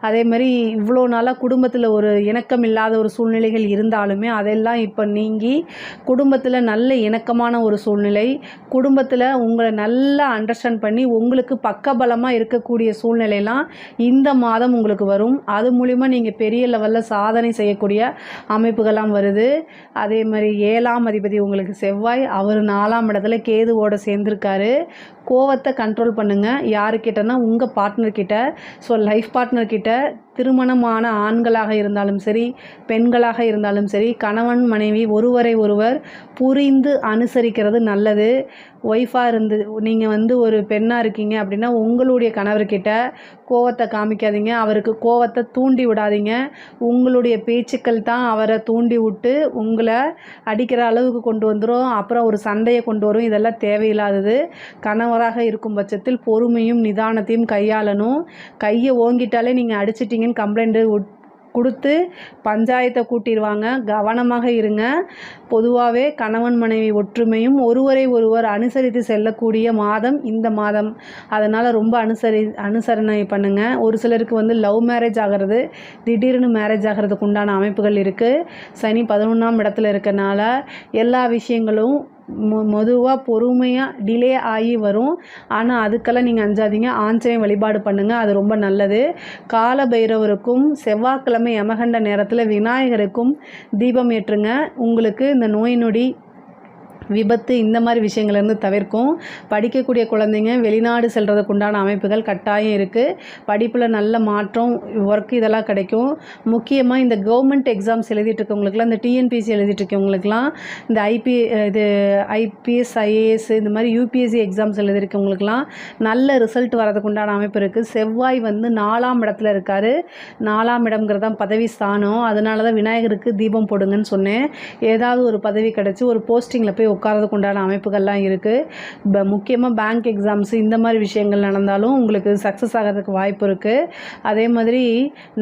அதே மாதிரி இவ்வளோ நாளாக குடும்பத்தில் ஒரு இணக்கம் இல்லாத ஒரு சூழ்நிலைகள் இருந்தாலுமே அதெல்லாம் இப்போ நீங்கி குடும்பத்தில் நல்ல இணக்கமான ஒரு சூழ்நிலை, குடும்பத்தில் உங்களை நல்லா அண்டர்ஸ்டாண்ட் பண்ணி உங்களுக்கு பக்கபலமாக இருக்கக்கூடிய சூழ்நிலையெல்லாம் இந்த மாதம் உங்களுக்கு வரும். அது மூலிமா நீங்கள் பெரிய லெவலில் சாதனை செய்யக்கூடிய அமைப்புகள்லாம் வருது. அதே மாதிரி 7ஆம் அதிபதி உங்களுக்கு செவ்வாய், அவர் 4ஆம் இடத்துல கேதுவோடு சேர்ந்துருக்காரு. கோவத்தை கண்ட்ரோல் பண்ணுங்கள். யாருக்கிட்டனா உங்கள் பார்ட்னர்கிட்ட. ஸோ லைஃப் பார்ட்னர்கிட்ட, திருமணமான ஆண்களாக இருந்தாலும் சரி, பெண்களாக இருந்தாலும் சரி, கணவன் மனைவி ஒருவரை ஒருவர் புரிந்து அனுசரிக்கிறது நல்லது. ஒய்ஃபாக இருந்து நீங்கள் ஒரு பெண்ணாக இருக்கீங்க அப்படின்னா உங்களுடைய கணவர்கிட்ட கோவத்தை காமிக்காதீங்க. அவருக்கு கோவத்தை தூண்டி விடாதீங்க. உங்களுடைய பேச்சுக்கள் தான் அவரை தூண்டி விட்டு உங்களை அடிக்கிற அளவுக்கு கொண்டு வந்துடும். அப்புறம் ஒரு சண்டையை கொண்டு வரும். இதெல்லாம் தேவையில்லாதது. கணவராக இருக்கும் பட்சத்தில் பொறுமையும் நிதானத்தையும் கையாளணும். கையை ஓங்கிட்டாலே நீங்கள் அடிச்சிட்டிங்கன்னு கம்ப்ளைண்ட்டு கொடுத்து பஞ்சாயத்தை கூட்டிடுவாங்க. கவனமாக இருங்க. பொதுவாகவே கணவன் மனைவி ஒற்றுமையும் ஒருவரை ஒருவர் அனுசரித்து செல்லக்கூடிய மாதம் இந்த மாதம். அதனால் ரொம்ப அனுசரணை பண்ணுங்கள். ஒரு சிலருக்கு லவ் மேரேஜ் ஆகிறது, திடீர்னு மேரேஜ் ஆகிறதுக்கு உண்டான அமைப்புகள் இருக்குது. சனி 11ஆம் இடத்துல இருக்கனால எல்லா விஷயங்களும் மெதுவாக பொறுமையாக டிலே ஆகி வரும். ஆனால் அதுக்கெல்லாம் நீங்கள் அஞ்சாதீங்க. ஆஞ்சநேயர் வழிபாடு பண்ணுங்கள், அது ரொம்ப நல்லது. கால பைரவருக்கும் செவ்வாய்க்கிழமை யமகண்ட நேரத்தில் விநாயகருக்கும் தீபம் ஏற்றுங்க. உங்களுக்கு இந்த நோய் நொடி விபத்து இந்த மாதிரி விஷயங்கள்லேருந்து தவிர்க்கும். படிக்கக்கூடிய குழந்தைங்க வெளிநாடு செல்கிறதுக்கு உண்டான அமைப்புகள் கட்டாயம் இருக்குது. படிப்பில் நல்ல மாற்றம், ஒர்க் இதெல்லாம் கிடைக்கும். முக்கியமாக இந்த கவர்மெண்ட் எக்ஸாம்ஸ் எழுதிட்டு இருக்கவங்களுக்குலாம், இந்த டிஎன்பிஎஸ்சி எழுதிட்டு இருக்கவங்களுக்குலாம், இந்த ஐபிஎஸ் ஐஏஎஸ் இந்த மாதிரி யூபிஎஸ்சி எக்ஸாம்ஸ் எழுதிருக்கவங்களுக்குலாம் நல்ல ரிசல்ட் வரதுக்கு உண்டான அமைப்பு இருக்குது. செவ்வாய் வந்து 4ஆம் இடத்துல இருக்கார். 4ஆம் இடம்ங்கிறது தான் பதவி ஸ்தானம். அதனால தான் விநாயகருக்கு தீபம் போடுங்கன்னு சொன்னேன். ஏதாவது ஒரு பதவி கிடச்சி ஒரு போஸ்டிங்கில் போய் உட்காரதுக்கு உண்டான அமைப்புகள்லாம் இருக்குது. முக்கியமாக பேங்க் எக்ஸாம்ஸ் இந்த மாதிரி விஷயங்கள் நடந்தாலும் உங்களுக்கு சக்ஸஸ் ஆகிறதுக்கு வாய்ப்பு இருக்குது. அதே மாதிரி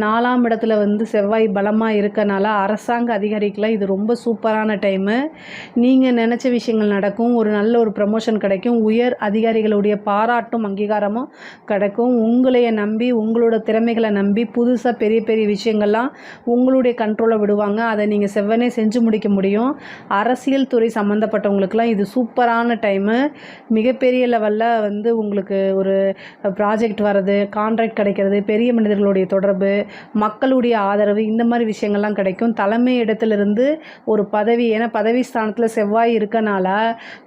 4ஆம் இடத்துல வந்து செவ்வாய் பலமாக இருக்கனால அரசாங்க அதிகாரிக்கெலாம் இது ரொம்ப சூப்பரான டைமு. நீங்கள் நினச்ச விஷயங்கள் நடக்கும். ஒரு நல்ல ஒரு ப்ரமோஷன் கிடைக்கும். உயர் அதிகாரிகளுடைய பாராட்டும் அங்கீகாரமும் கிடைக்கும். உங்களைய நம்பி, உங்களோட திறமைகளை நம்பி புதுசாக பெரிய பெரிய விஷயங்கள்லாம் உங்களுடைய கண்ட்ரோலை விடுவாங்க. அதை நீங்கள் செவ்வனே செஞ்சு முடிக்க முடியும். அரசியல் துறை சம்மந்தப்பட்ட உங்களுக்குலாம் இது சூப்பரான டைமு. மிகப்பெரிய லெவலில் வந்து உங்களுக்கு ஒரு ப்ராஜெக்ட் வர்றது, கான்ட்ராக்ட் கிடைக்கிறது, பெரிய மனிதர்களுடைய தொடர்பு, மக்களுடைய ஆதரவு இந்த மாதிரி விஷயங்கள்லாம் கிடைக்கும். தலைமை இடத்துலேருந்து ஒரு பதவி, ஏன்னா பதவி ஸ்தானத்தில் செவ்வாய் இருக்கனால,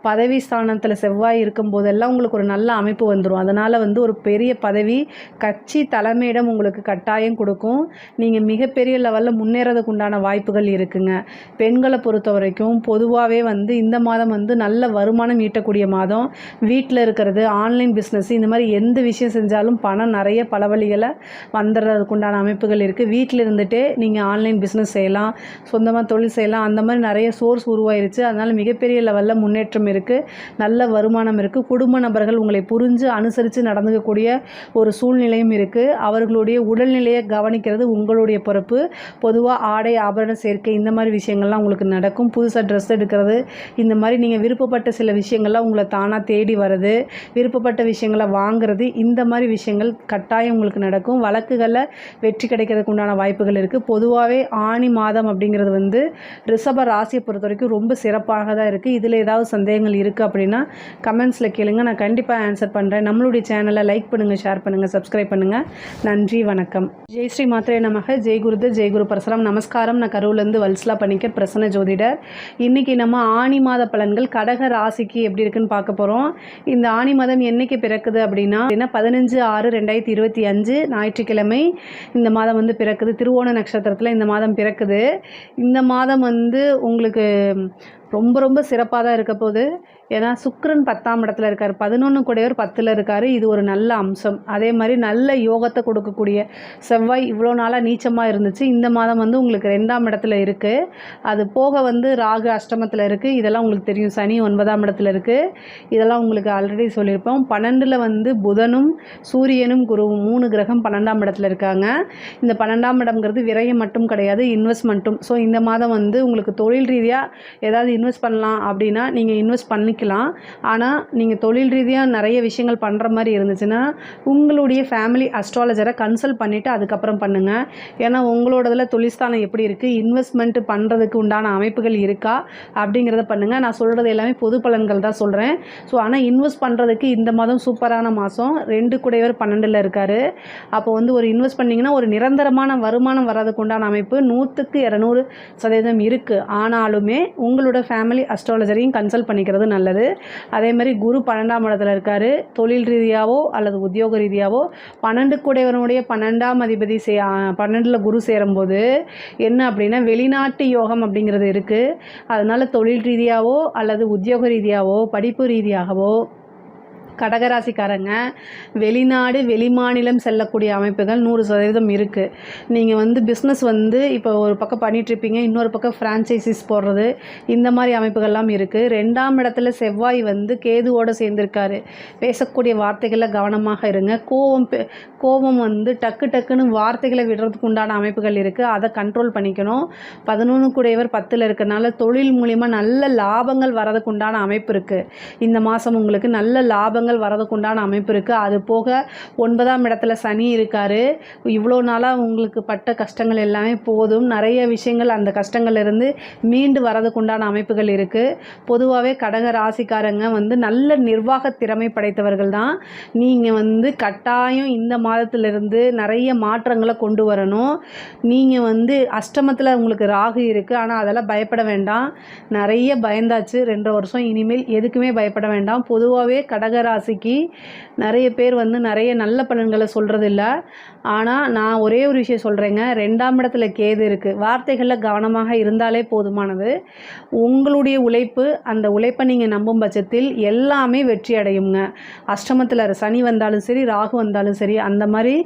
பதவி ஸ்தானத்தில் செவ்வாய் இருக்கும்போதெல்லாம் உங்களுக்கு ஒரு நல்ல அமைப்பு வந்துடும். அதனால் வந்து ஒரு பெரிய பதவி கட்சி தலைமையிடம் உங்களுக்கு கட்டாயம் கொடுக்கும். நீங்கள் மிகப்பெரிய லெவலில் முன்னேறதுக்கு உண்டான வாய்ப்புகள் இருக்குங்க. பெண்களை பொறுத்த வரைக்கும் பொதுவாகவே வந்து இந்த மாதம் வந்து நல்ல வருமானம் ஈட்டக்கூடிய மாதம். வீட்டில் இருக்கிறது, ஆன்லைன் பிஸ்னஸ் இந்த மாதிரி எந்த விஷயம் செஞ்சாலும் பணம் நிறைய பல வழிகளை வந்துடுறதுக்கு உண்டான அமைப்புகள் இருக்குது. வீட்டில் இருந்துகிட்டே நீங்கள் ஆன்லைன் பிஸ்னஸ் செய்யலாம், சொந்தமாக தொழில் செய்யலாம். அந்த மாதிரி நிறைய சோர்ஸ் உருவாயிருச்சு. அதனால் மிகப்பெரிய லெவலில் முன்னேற்றம் இருக்குது. நல்ல வருமானம் இருக்குது. குடும்ப நபர்கள் உங்களை புரிஞ்சு அனுசரித்து நடந்துக்கக்கூடிய ஒரு சூழ்நிலையும் இருக்குது. அவர்களுடைய உடல்நிலையை கவனிக்கிறது உங்களுடைய பொறுப்பு. பொதுவாக ஆடை ஆபரண சேர்க்கை இந்த மாதிரி விஷயங்கள்லாம் உங்களுக்கு நடக்கும். புதுசாக ட்ரெஸ் எடுக்கிறது இந்த மாதிரி நீங்கள் விருப்பப்பட்ட சில விஷயங்கள்லாம் உங்களை தானாக தேடி வருது. விருப்பப்பட்ட விஷயங்களை வாங்குறது இந்த மாதிரி விஷயங்கள் கட்டாயம் உங்களுக்கு நடக்கும். வழக்குகளில் வெற்றி கிடைக்கிறதுக்கு உண்டான வாய்ப்புகள் இருக்குது. பொதுவாகவே ஆனி மாதம் அப்படிங்கிறது வந்து ரிஷப ராசியை பொறுத்த வரைக்கும் ரொம்ப சிறப்பாக தான் இருக்குது. இதில் ஏதாவது சந்தேகங்கள் இருக்குது அப்படின்னா கமெண்ட்ஸில் கேளுங்க, நான் கண்டிப்பாக ஆன்சர் பண்ணுறேன். நம்மளுடைய சேனலை லைக் பண்ணுங்கள், ஷேர் பண்ணுங்கள், சப்ஸ்கிரைப் பண்ணுங்கள். நன்றி, வணக்கம். ஜெய் ஸ்ரீ மாத்ரே நமக. ஜெய் குருதேவ், ஜெய் குரு பரசுராம். நமஸ்காரம். நான் கரூர்லேருந்து வல்சலா பணிக்கர், பிரசன்ன ஜோதிடர். இன்றைக்கி நம்ம ஆனி மாத பலன்கள் கடக ராசிக்கு எப்படி இருக்குன்னு பார்க்க போகிறோம். இந்த ஆனி மாதம் என்னைக்கு பிறக்குது அப்படின்னா 15/6/2025 ஞாயிற்றுக்கிழமை இந்த மாதம் வந்து பிறக்குது. திருவோண நட்சத்திரத்தில் இந்த மாதம் பிறக்குது. இந்த மாதம் வந்து உங்களுக்கு ரொம்ப ரொம்ப சிறப்பாக தான் இருக்க போகுது. ஏன்னா சுக்கிரன் 10ஆம் இடத்துல இருக்கார், 11 கூடையவர் 10ல் இருக்கார். இது ஒரு நல்ல அம்சம். அதே மாதிரி நல்ல யோகத்தை கொடுக்கக்கூடிய செவ்வாய் இவ்வளோ நாளாக நீச்சமாக இருந்துச்சு. இந்த மாதம் வந்து உங்களுக்கு 2ஆம் இடத்துல இருக்குது. அது போக வந்து ராகு அஷ்டமத்தில் இருக்குது. இதெல்லாம் உங்களுக்கு தெரியும். சனி 9ஆம் இடத்துல இருக்குது. இதெல்லாம் உங்களுக்கு ஆல்ரெடி சொல்லியிருப்போம். 12ல் வந்து புதனும் சூரியனும் குருவும் 3 கிரகம் 12ஆம் இடத்துல இருக்காங்க. இந்த 12ஆம் இடம்ங்கிறது விரயம் மட்டும் கிடையாது, இன்வெஸ்ட்மெண்ட்டும். ஸோ இந்த மாதம் வந்து உங்களுக்கு தொழில் ரீதியாக ஏதாவது இன்வெஸ்ட் பண்ணலாம் அப்படின்னா நீங்கள் இன்வெஸ்ட் பண்ணிக்கலாம். ஆனால் நீங்கள் தொழில் ரீதியாக நிறைய விஷயங்கள் பண்ணுற மாதிரி இருந்துச்சுன்னா உங்களுடைய ஃபேமிலி அஸ்ட்ராலஜரை கன்சல்ட் பண்ணிவிட்டு அதுக்கப்புறம் பண்ணுங்கள். ஏன்னா உங்களோடதில் தொழில்ஸ்தானம் எப்படி இருக்குது, இன்வெஸ்ட்மெண்ட் பண்ணுறதுக்கு உண்டான அமைப்புகள் இருக்கா அப்படிங்கிறத பண்ணுங்கள். நான் சொல்கிறது எல்லாமே பொது பலன்கள் தான் சொல்கிறேன். ஸோ ஆனால் இன்வெஸ்ட் பண்ணுறதுக்கு இந்த மாதம் சூப்பரான மாதம். 2 கூடையவர் 12ல் இருக்கார். அப்போ வந்து ஒரு இன்வெஸ்ட் பண்ணிங்கன்னா ஒரு நிரந்தரமான வருமானம் வர்றதுக்கு உண்டான அமைப்பு 100க்கு 200% இருக்குது. ஆனாலுமே உங்களோட ஃபேமிலி அஸ்ட்ராலஜரையும் கன்சல்ட் பண்ணிக்கிறது நல்லது. அதே மாதிரி குரு 12ஆம் இடத்துல இருக்கார். தொழில் ரீதியாவோ அல்லது உத்தியோக ரீதியாவோ 12 கூடையவனுடைய 12ஆம் அதிபதி 12ல் குரு சேரும்போது என்ன அப்படின்னா வெளிநாட்டு யோகம் அப்படிங்கிறது இருக்குது. அதனால் தொழில் ரீதியாவோ அல்லது உத்தியோக ரீதியாவோ படிப்பு ரீதியாகவோ கடகராசிக்காரங்க வெளிநாடு வெளிமாநிலம் செல்லக்கூடிய அமைப்புகள் 100% இருக்குது. நீங்கள் வந்து பிஸ்னஸ் வந்து இப்போ ஒரு பக்கம் பண்ணிகிட்ருப்பீங்க, இன்னொரு பக்கம் ஃப்ரான்ச்சைசிஸ் போடுறது இந்த மாதிரி அமைப்புகள்லாம் இருக்குது. 2ஆம் இடத்துல செவ்வாய் வந்து கேதுவோடு சேர்ந்துருக்காரு. பேசக்கூடிய வார்த்தைகளில் கவனமாக இருங்க. கோபம் வந்து டக்குன்னு வார்த்தைகளை விடுறதுக்கு உண்டான அமைப்புகள் இருக்குது. அதை கண்ட்ரோல் பண்ணிக்கணும். 11 கூடையவர் 10ல் இருக்கனால தொழில் மூலிமா நல்ல லாபங்கள் வரதுக்கு உண்டான அமைப்பு இருக்குது. இந்த மாதம் உங்களுக்கு நல்ல லாபங்கள் லாபங்கள் வரதுக்குண்டான அமைப்பு இருக்குது. அது போக 9ஆம் இடத்துல சனி இருக்கார். இவ்வளோ நாளாக உங்களுக்கு பட்ட கஷ்டங்கள் எல்லாமே போதும். நிறைய விஷயங்கள் அந்த கஷ்டங்கள்லேருந்து மீண்டு வரதுக்குண்டான அமைப்புகள் இருக்குது. பொதுவாகவே கடக ராசிக்காரங்க வந்து நல்ல நிர்வாக திறமை படைத்தவர்கள் தான். நீங்கள் கட்டாயம் இந்த மாதத்திலிருந்து நிறைய மாற்றங்களை கொண்டு வரணும். நீங்கள் அஷ்டமத்தில் உங்களுக்கு ராகு இருக்குது. ஆனால் அதெல்லாம் பயப்பட வேண்டாம். நிறைய பயந்தாச்சு 2 வருஷம். இனிமேல் எதுக்குமே பயப்பட வேண்டாம். பொதுவாகவே கடகராசிக்கு நிறைய பேர் நிறைய நல்ல பலன்களை சொல்கிறதில்ல. ஆனால் நான் ஒரே ஒரு விஷயம் சொல்கிறேங்க. 2ஆம் இடத்துல கேது இருக்குது. வார்த்தைகளில் கவனமாக இருந்தாலே போதுமானது. உங்களுடைய உழைப்பு, அந்த உழைப்பை நீங்கள் நம்பும் பட்சத்தில் எல்லாமே வெற்றி அடையுங்க. அஷ்டமத்தில் சனி வந்தாலும் சரி, ராகு வந்தாலும் சரி, அந்த மாதிரி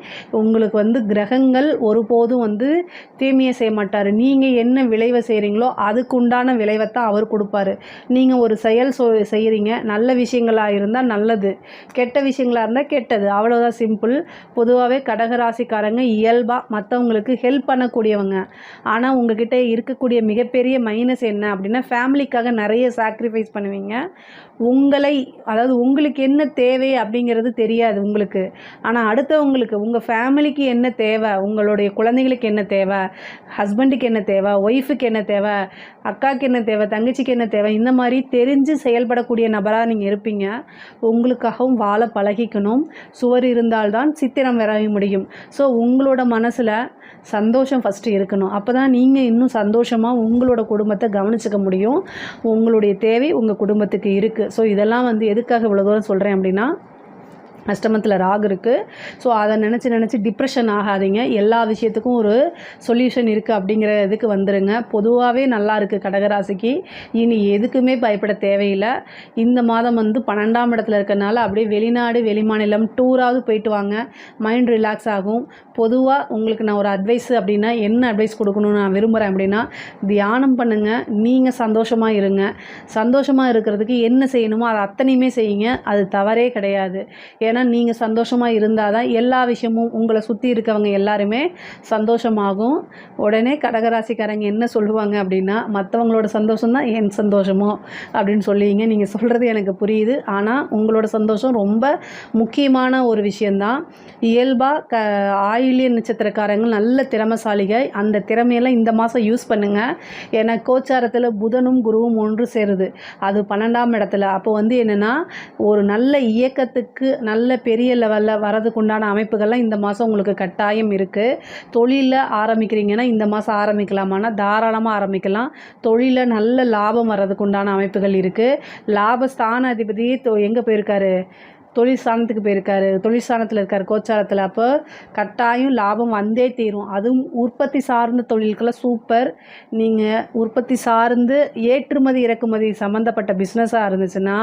உங்களுக்கு கிரகங்கள் ஒருபோதும் தீமையை செய்ய மாட்டார். நீங்கள் என்ன விளைவை செய்கிறீங்களோ அதுக்குண்டான விளைவைத்தான் அவர் கொடுப்பாரு. நீங்கள் ஒரு செயல் செய்கிறீங்க, நல்ல விஷயங்களாக இருந்தால் நல்லது, கெட்ட விஷயங்களாக இருந்தால் கெட்டது, அவ்வளோதான், சிம்பிள். பொதுவாகவே கடகராசிக்காரங்க இயல்பாக மற்றவங்களுக்கு ஹெல்ப் பண்ணக்கூடியவங்க. ஆனால் உங்ககிட்ட இருக்கக்கூடிய மிகப்பெரிய மைனஸ் என்ன அப்படின்னா, ஃபேமிலிக்காக நிறைய சாக்ரிஃபைஸ் பண்ணுவீங்க. அதாவது உங்களுக்கு என்ன தேவை அப்படிங்கிறது தெரியாது உங்களுக்கு. ஆனால் அடுத்தவங்களுக்கு, உங்கள் ஃபேமிலிக்கு என்ன தேவை, உங்களுடைய குழந்தைகளுக்கு என்ன தேவை, ஹஸ்பண்டுக்கு என்ன தேவை, ஒய்ஃபுக்கு என்ன தேவை, அக்காவுக்கு என்ன தேவை, தங்கச்சிக்கு என்ன தேவை, இந்த மாதிரி தெரிஞ்சு செயல்படக்கூடிய நபராக நீங்கள் இருப்பீங்க. உங்களுக்காகவும் வாழ பழகிக்கணும். சுவர் இருந்தால்தான் சித்திரம் வரைய முடியும். ஸோ உங்களோட மனசில் சந்தோஷம் ஃபஸ்ட்டு இருக்கணும். அப்போ தான் நீங்கள் இன்னும் சந்தோஷமாக உங்களோட குடும்பத்தை கவனிச்சிக்க முடியும். உங்களுடைய தேவை உங்கள் குடும்பத்துக்கு இருக்குது. ஸோ இதெல்லாம் எதுக்காக இவ்வளோ தூரம் சொல்கிறேன் அப்படின்னா, அஷ்டமத்தில் ராகு இருக்குது. ஸோ அதை நினச்சி டிப்ரெஷன் ஆகாதீங்க. எல்லா விஷயத்துக்கும் ஒரு சொல்யூஷன் இருக்குது அப்படிங்கிற இதுக்கு வந்துடுங்க. பொதுவாகவே நல்லா இருக்குது கடகராசிக்கு. இனி எதுக்குமே பயப்பட தேவையில்லை. இந்த மாதம் 12ஆம் இடத்துல இருக்கனால அப்படியே வெளிநாடு வெளிமாநிலம் டூராவது போயிட்டு வாங்க. மைண்ட் ரிலாக்ஸ் ஆகும். பொதுவாக உங்களுக்கு நான் ஒரு அட்வைஸ் அப்படின்னா, என்ன அட்வைஸ் கொடுக்கணும்னு நான் விரும்புகிறேன் அப்படின்னா, தியானம் பண்ணுங்கள். நீங்கள் சந்தோஷமாக இருங்க. சந்தோஷமாக இருக்கிறதுக்கு என்ன செய்யணுமோ அதை அத்தனையுமே செய்யுங்க. அது தவறே கிடையாது. ஏன்னா நீங்கள் சந்தோஷமாக இருந்தால் தான் எல்லா விஷயமும் உங்களை சுற்றி இருக்கவங்க எல்லாருமே சந்தோஷமாகும். உடனே கடகராசிக்காரங்க என்ன சொல்லுவாங்க அப்படின்னா, மற்றவங்களோட சந்தோஷம் தான் என் சந்தோஷமோ அப்படின்னு சொல்லுவீங்க. நீங்கள் சொல்கிறது எனக்கு புரியுது. ஆனால் உங்களோட சந்தோஷம் ரொம்ப முக்கியமான ஒரு விஷயந்தான். இயல்பாக ஆயில்ய நட்சத்திரக்காரங்க நல்ல திறமைசாலிகள். அந்த திறமையெல்லாம் இந்த மாதம் யூஸ் பண்ணுங்கள். ஏன்னா கோச்சாரத்தில் புதனும் குருவும் ஒன்று சேருது. அது 12ஆம் இடத்துல. அப்போ என்னென்னா, ஒரு நல்ல இயக்கத்துக்கு நல்ல பெரிய லெவலில் வரதுக்குண்டான அமைப்புகள்லாம் இந்த மாதம் உங்களுக்கு கட்டாயம் இருக்குது. தொழிலில் ஆரம்பிக்கிறீங்கன்னா இந்த மாதம் ஆரம்பிக்கலாமான்னா தாராளமாக ஆரம்பிக்கலாம். தொழிலில் நல்ல லாபம் வர்றதுக்குண்டான அமைப்புகள் இருக்குது. லாபஸ்தான அதிபதி எங்கே போயிருக்காரு? தொழில் ஸ்தானத்துக்கு போயிருக்காரு. தொழில் ஸ்தானத்தில் இருக்கார் கோச்சாரத்தில். அப்போ கட்டாயம் லாபம் வந்தே தீரும். அதுவும் உற்பத்தி சார்ந்த தொழில்கெல்லாம் சூப்பர். நீங்கள் உற்பத்தி சார்ந்து ஏற்றுமதி இறக்குமதி சம்மந்தப்பட்ட பிஸ்னஸாக இருந்துச்சுன்னா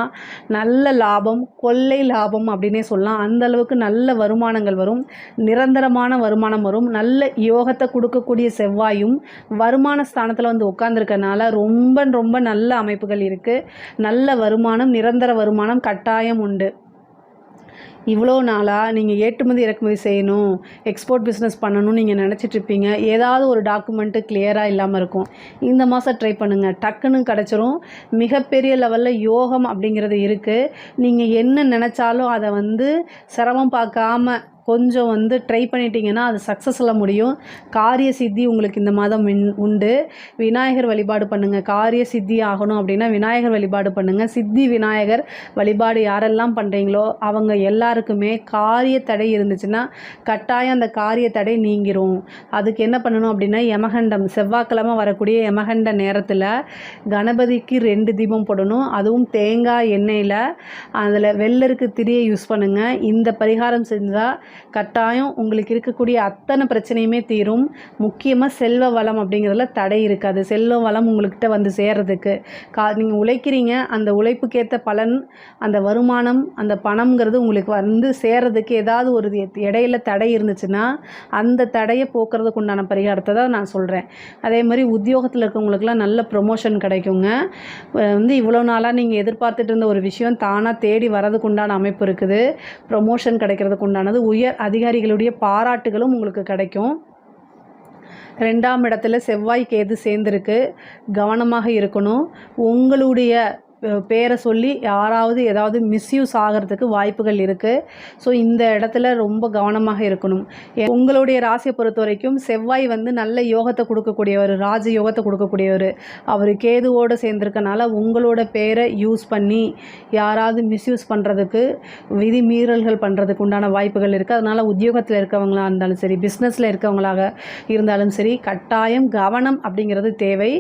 நல்ல லாபம், கொள்ளை லாபம் அப்படின்னே சொல்லலாம். அந்தளவுக்கு நல்ல வருமானங்கள் வரும். நிரந்தரமான வருமானம் வரும். நல்ல யோகத்தை கொடுக்கக்கூடிய செவ்வாயும் வருமான ஸ்தானத்தில் உட்காந்துருக்கனால ரொம்ப ரொம்ப நல்ல அமைப்புகள் இருக்குது. நல்ல வருமானம், நிரந்தர வருமானம் கட்டாயம் உண்டு. இவ்வளோ நாளாக நீங்கள் ஏற்றுமதி இறக்குமதி செய்யணும், எக்ஸ்போர்ட் பிஸ்னஸ் பண்ணணும்னு நீங்கள் நினச்சிட்ருப்பீங்க. ஏதாவது ஒரு டாக்குமெண்ட்டு கிளியராக இல்லாமல் இருக்கும். இந்த மாதம் ட்ரை பண்ணுங்கள், டக்குன்னு கிடச்சிரும். மிகப்பெரிய லெவலில் யோகம் அப்படிங்கிறது இருக்குது. நீங்கள் என்ன நினச்சாலும் அதை சிரமம் பார்க்காம கொஞ்சம் ட்ரை பண்ணிட்டீங்கன்னா அது சக்ஸஸில் முடியும். காரிய சித்தி உங்களுக்கு இந்த மாதம் உண்டு. விநாயகர் வழிபாடு பண்ணுங்கள். காரிய சித்தி ஆகணும் அப்படின்னா விநாயகர் வழிபாடு பண்ணுங்கள். சித்தி விநாயகர் வழிபாடு யாரெல்லாம் பண்ணுறீங்களோ அவங்க எல்லாருக்குமே காரிய தடை இருந்துச்சுன்னா கட்டாயம் அந்த காரிய தடை நீங்கிரும். அதுக்கு என்ன பண்ணணும் அப்படின்னா, யமகண்டம் செவ்வாய்க்கிழமை வரக்கூடிய யமகண்ட நேரத்தில் கணபதிக்கு 2 தீபம் போடணும். அதுவும் தேங்காய் எண்ணெயில் அதில் வெள்ளருக்கு திரியை யூஸ் பண்ணுங்கள். இந்த பரிகாரம் செஞ்சால் கட்டாயம் உங்களுக்கு இருக்கக்கூடிய அத்தனை பிரச்சனையுமே தீரும். முக்கியமாக செல்வ வளம் அப்படிங்கிறதுல தடை இருக்காது. செல்வ வளம் உங்கள்கிட்ட சேர்கிறதுக்கு நீங்கள் உழைக்கிறீங்க. அந்த உழைப்புக்கேற்ற பலன், அந்த வருமானம், அந்த பணம்ங்கிறது உங்களுக்கு சேர்கிறதுக்கு ஏதாவது ஒரு இடையில தடை இருந்துச்சுன்னா அந்த தடையை போக்குறதுக்கு உண்டான பரிகாரத்தை தான் நான் சொல்கிறேன். அதே மாதிரி உத்தியோகத்தில் இருக்கவங்களுக்குலாம் நல்ல ப்ரொமோஷன் கிடைக்குங்க. இவ்வளோ நாளாக நீங்கள் எதிர்பார்த்துட்டு இருந்த ஒரு விஷயம் தானாக தேடி வரதுக்கு உண்டான அமைப்பு இருக்குது. ப்ரொமோஷன் கிடைக்கிறதுக்கு உண்டானது, உயர் அதிகாரிகளுடைய பாராட்டுகளும் உங்களுக்கு கிடைக்கும். 2ஆம் இடத்துல செவ்வாய் கேது சேர்ந்துருக்கு. கவனமாக இருக்கணும். உங்களுடைய பேரை சொல்லி யாராவது ஏதாவது மிஸ்யூஸ் ஆகிறதுக்கு வாய்ப்புகள் இருக்குது. ஸோ இந்த இடத்துல ரொம்ப கவனமாக இருக்கணும். உங்களுடைய ராசியை பொறுத்த வரைக்கும் செவ்வாய் வந்து நல்ல யோகத்தை கொடுக்கக்கூடியவர், ராஜ யோகத்தை கொடுக்கக்கூடியவர். அவர் கேதுவோடு சேர்ந்துருக்கனால உங்களோட பேரை யூஸ் பண்ணி யாராவது மிஸ்யூஸ் பண்ணுறதுக்கு, விதி மீறல்கள் பண்ணுறதுக்கு உண்டான வாய்ப்புகள் இருக்குது. அதனால் உத்தியோகத்தில் இருக்கவங்களாக இருந்தாலும் சரி, பிஸ்னஸில் இருக்கவங்களாக இருந்தாலும் சரி, கட்டாயம் கவனம் அப்படிங்கிறது தேவை.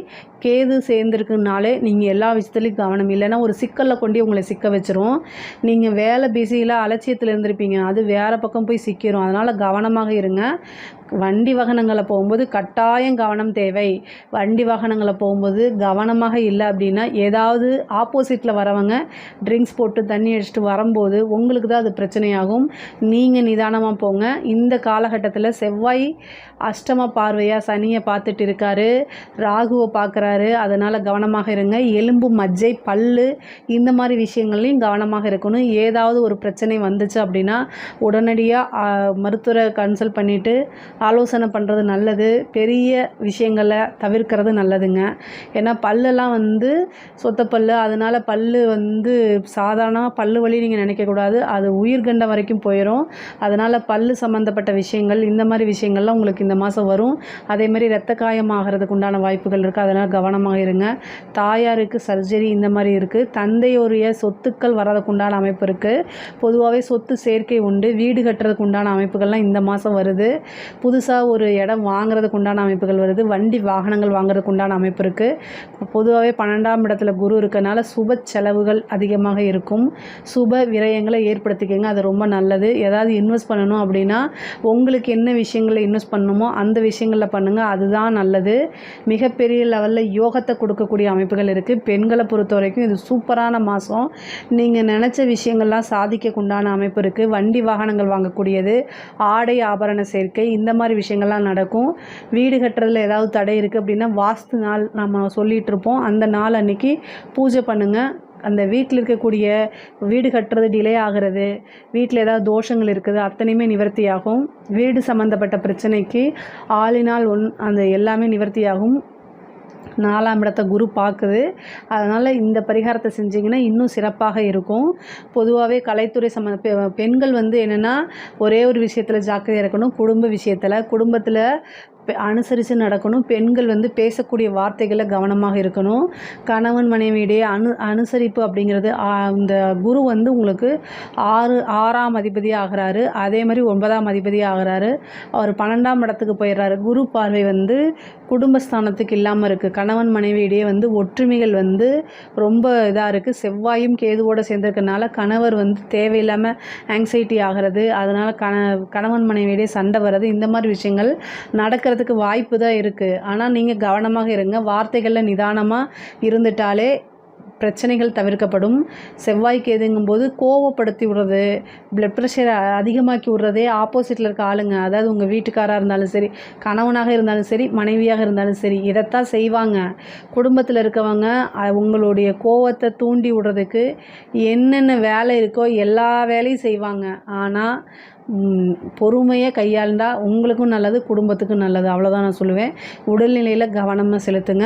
கேது சேர்ந்துருக்குனாலே நீங்கள் எல்லா விஷயத்துலையும் கவனம், இல்லைன்னா ஒரு சிக்கலில் கொண்டு உங்களை சிக்க வச்சிரும். நீங்கள் வேலை பிஸியில் அலட்சியத்தில் இருந்திருப்பீங்க, அது வேறு பக்கம் போய் சிக்கிரும். அதனால் கவனமாக இருங்க. வண்டி வாகனங்களை போகும்போது கட்டாயம் கவனம் தேவை. வண்டி வாகனங்களை போகும்போது கவனமாக இல்லை அப்படின்னா ஏதாவது ஆப்போசிட்டில் வரவங்க ட்ரிங்க்ஸ் போட்டு தண்ணி அடிச்சுட்டு வரும்போது உங்களுக்கு தான் அது பிரச்சனையாகும். நீங்கள் நிதானமாக போங்க. இந்த காலகட்டத்தில் செவ்வாய் அஷ்டம பார்வையாக சனியை பார்த்துட்டு இருக்காரு, ராகுவை பார்க்குறாரு. அதனால் கவனமாக இருங்க. எலும்பு, மஜ்ஜை, பல்லு இந்த மாதிரி விஷயங்கள்லையும் கவனமாக இருக்கணும். ஏதாவது ஒரு பிரச்சனை வந்துச்சு அப்படின்னா உடனடியாக மருத்துவரை கன்சல்ட் பண்ணிவிட்டு ஆலோசனை பண்ணுறது நல்லது. பெரிய விஷயங்களை தவிர்க்கிறது நல்லதுங்க. ஏன்னா பல்லெல்லாம் வந்து சொத்தப்பல், அதனால் பல் வந்து சாதாரண பல்லு வலி நீங்கள் நினைக்கக்கூடாது. அது உயிர்கண்ட வரைக்கும் போயிடும். அதனால் பல் சம்மந்தப்பட்ட விஷயங்கள், இந்த மாதிரி விஷயங்கள்லாம் உங்களுக்கு இந்த மாதம் வரும். அதேமாதிரி இரத்த காயமாகிறதுக்கு உண்டான வாய்ப்புகள் இருக்குது. அதனால் கவனமாக இருங்க. தாயாருக்கு சர்ஜரி இந்த மாதிரி இருக்குது. தந்தையோடைய சொத்துக்கள் வர்றதுக்கு உண்டான அமைப்பு இருக்குது. பொதுவாகவே சொத்து சேர்க்கை உண்டு. வீடு கட்டுறதுக்கு உண்டான அமைப்புகள்லாம் இந்த மாதம் வருது. புதுசாக ஒரு இடம் வாங்குறதுக்கு உண்டான அமைப்புகள் வருது. வண்டி வாகனங்கள் வாங்குறதுக்கு உண்டான அமைப்பு இருக்குது. பொதுவாகவே 12ஆம் இடத்துல குரு இருக்கனால சுப செலவுகள் அதிகமாக இருக்கும். சுப விரயங்களை ஏற்படுத்திக்கங்க, அது ரொம்ப நல்லது. ஏதாவது இன்வெஸ்ட் பண்ணணும் அப்படின்னா உங்களுக்கு என்ன விஷயங்களில் இன்வெஸ்ட் பண்ணணுமோ அந்த விஷயங்களில் பண்ணுங்கள், அதுதான் நல்லது. மிகப்பெரிய லெவலில் யோகத்தை கொடுக்கக்கூடிய அமைப்புகள் இருக்குது. பெண்களை பொறுத்த வரைக்கும் இது சூப்பரான மாதம். நீங்கள் நினச்ச விஷயங்கள்லாம் சாதிக்க உண்டான அமைப்பு இருக்குது. வண்டி வாகனங்கள் வாங்கக்கூடியது, ஆடை ஆபரண சேர்க்கை, இந்த மாதிரி விஷயங்கள்லாம் நடக்கும். வீடு கட்டுறதுல ஏதாவது தடை இருக்குது அப்படின்னா வாஸ்து நாள் நம்ம சொல்லிகிட்டு இருப்போம், அந்த நாள் அன்றைக்கி பூஜை பண்ணுங்கள். அந்த வீட்டில் இருக்கக்கூடிய வீடு கட்டுறது டிலே ஆகிறது, வீட்டில் ஏதாவது தோஷங்கள் இருக்குது, அத்தனையுமே நிவர்த்தியாகும். வீடு சம்மந்தப்பட்ட பிரச்சனைக்கு ஆளினால் அந்த எல்லாமே நிவர்த்தியாகும். 4ஆம் இடத்தை குரு பார்க்குது. அதனால் இந்த பரிகாரத்தை செஞ்சிங்கன்னா இன்னும் சிறப்பாக இருக்கும். பொதுவாகவே கலைத்துறை பெண்கள் வந்து என்னென்னா ஒரே ஒரு விஷயத்தில் ஜாக்கிரதையாக இருக்கணும். குடும்ப விஷயத்தில், குடும்பத்தில் அனுசரித்து நடக்கணும். பெண்கள் வந்து பேசக்கூடிய வார்த்தைகளை கவனமாக இருக்கணும். கணவன் மனைவியிடையே அனுசரிப்பு அப்படிங்கிறது, இந்த குரு வந்து உங்களுக்கு 6ஆம் அதிபதி ஆகிறாரு. அதே மாதிரி 9ஆம் அதிபதி ஆகிறாரு. அவர் 12ஆம் இடத்துக்கு போயிடுறாரு. குரு பார்வை வந்து குடும்பஸ்தானத்துக்கு இல்லாமல் இருக்குது. கணவன் மனைவியிடையே வந்து ஒற்றுமைகள் வந்து ரொம்ப இதாக இருக்குது. செவ்வாயும் கேதுவோடு சேர்ந்துருக்கனால கணவர் வந்து தேவையில்லாமல் ஆங்ஸைட்டி ஆகிறது. அதனால் கணவன் மனைவியிடையே சண்டை வர்றது, இந்த மாதிரி விஷயங்கள் நடக்கிறதுக்கு வாய்ப்பு தான் இருக்குது. ஆனால் நீங்கள் கவனமாக இருங்க. வார்த்தைகளில் நிதானமாக இருந்துட்டாலே பிரச்சனைகள் தவிர்க்கப்படும். செவ்வாய்க்கு எதுங்கும்போது கோவப்படுத்தி விடுறது, பிளட் ப்ரெஷரை அதிகமாக்கி விடுறதே ஆப்போசிட்டில் இருக்க ஆளுங்க. அதாவது உங்கள் வீட்டுக்காராக இருந்தாலும் சரி, கணவனாக இருந்தாலும் சரி, மனைவியாக இருந்தாலும் சரி, இதைத்தான் செய்வாங்க. குடும்பத்தில் இருக்கவங்க உங்களுடைய கோவத்தை தூண்டி விடுறதுக்கு என்னென்ன வேலை இருக்கோ எல்லா வேலையும் செய்வாங்க. ஆனால் பொறுமையை கையாண்டால் உங்களுக்கும் நல்லது, குடும்பத்துக்கும் நல்லது. அவ்வளோதான் நான் சொல்லுவேன். உடல்நிலையில் கவனமாக செலுத்துங்க.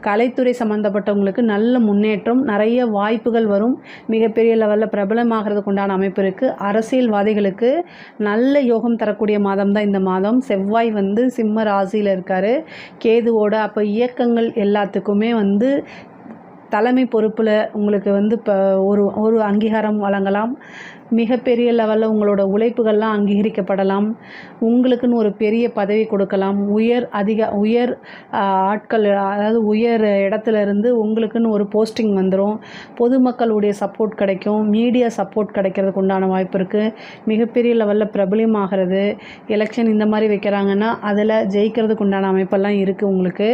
கலைத்துறை சம்மந்தப்பட்டவங்களுக்கு நல்ல முன்னேற்றம், நிறைய வாய்ப்புகள் வரும். மிகப்பெரிய லெவலில் பிரபலமாகிறதுக்கு உண்டான அமைப்பு இருக்குது. அரசியல்வாதிகளுக்கு நல்ல யோகம் தரக்கூடிய மாதம் தான் இந்த மாதம். செவ்வாய் வந்து சிம்ம ராசியில் இருக்கார் கேதுவோட. அப்போ இயக்கங்கள் எல்லாத்துக்குமே வந்து தலைமை பொறுப்பில் உங்களுக்கு வந்து இப்போ ஒரு அங்கீகாரம் வழங்கலாம். மிகப்பெரிய லெவலில் உங்களோட உழைப்புகள்லாம் அங்கீகரிக்கப்படலாம். உங்களுக்குன்னு ஒரு பெரிய பதவி கொடுக்கலாம். உயர் ஆட்கள், அதாவது உயர் இடத்துல இருந்து உங்களுக்குன்னு ஒரு போஸ்டிங் வந்துடும். பொதுமக்களுடைய சப்போர்ட் கிடைக்கும். மீடியா சப்போர்ட் கிடைக்கிறதுக்கு உண்டான வாய்ப்பு இருக்குது. மிகப்பெரிய லெவலில் பிரபலமாகிறது. எலெக்ஷன் இந்த மாதிரி வைக்கிறாங்கன்னா அதில் ஜெயிக்கிறதுக்கு உண்டான அமைப்பெல்லாம் இருக்குது உங்களுக்கு.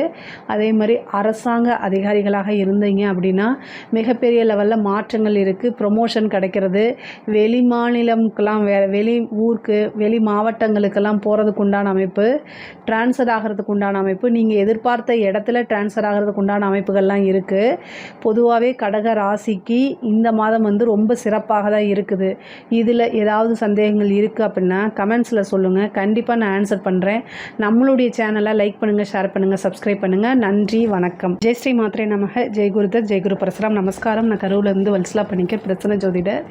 அதே மாதிரி அரசாங்க அதிகாரிகளாக இருந்தீங்க அப்படின்னா மிகப்பெரிய லெவலில் மாற்றங்கள் இருக்குது. ப்ரொமோஷன் கிடைக்கிறது, வெளி மாநிலம்க்கெல்லாம் வெளி ஊருக்கு வெளி மாவட்டங்களுக்கெல்லாம் போகிறதுக்கு உண்டான அமைப்பு, ட்ரான்ஸ்ஃபர் ஆகிறதுக்கு உண்டான அமைப்பு, நீங்கள் எதிர்பார்த்த இடத்துல ட்ரான்ஸ்ஃபர் ஆகிறதுக்கு உண்டான அமைப்புகள்லாம் இருக்குது. பொதுவாகவே கடக ராசிக்கு இந்த மாதம் வந்து ரொம்ப சிறப்பாக தான் இருக்குது. இதில் ஏதாவது சந்தேகங்கள் இருக்குது அப்படின்னா கமெண்ட்ஸில் சொல்லுங்கள், கண்டிப்பாக நான் ஆன்சர் பண்ணுறேன். நம்மளுடைய சேனலை லைக் பண்ணுங்கள், ஷேர் பண்ணுங்கள், சப்ஸ்கிரைப் பண்ணுங்கள். நன்றி, வணக்கம். ஜெய் ஸ்ரீ மாத்ரே நமக. ஜெய் குருதத், ஜெய் குரு பரசுராம். நமஸ்காரம். நான் கரூர்லேருந்து வல்சலா பண்ணிக்க பிரச்சனை ஜோதிடர்.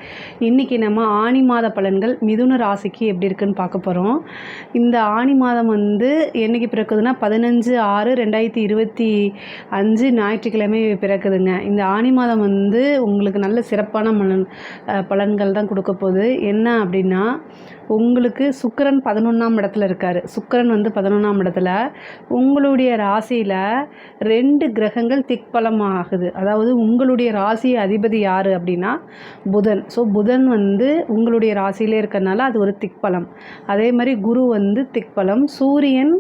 இன்றைக்கி நம்ம ஆனி மாத பலன்கள் மிதுன ராசிக்கு எப்படி இருக்குன்னு பார்க்க போகிறோம். இந்த ஆனி மாதம் வந்து என்றைக்கு பிறக்குதுன்னா 15/6/2025 ஞாயிற்றுக்கிழமை பிறக்குதுங்க. இந்த ஆனி மாதம் வந்து உங்களுக்கு நல்ல சிறப்பான பலன்கள் தான் கொடுக்க போகுது. என்ன அப்படின்னா, உங்களுக்கு சுக்கிரன் 11ஆம் இடத்துல இருக்கார். சுக்கிரன் வந்து 11ஆம் இடத்துல உங்களுடைய ராசியில் 2 கிரகங்கள் திக்பலம் ஆகுது. அதாவது உங்களுடைய ராசி அதிபதி யார் அப்படின்னா புதன். ஸோ புதன் வந்து உங்களுடைய ராசியிலே இருக்கிறனால அது ஒரு திக்பலம். அதே மாதிரி குரு வந்து திக்பலம். சூரியன்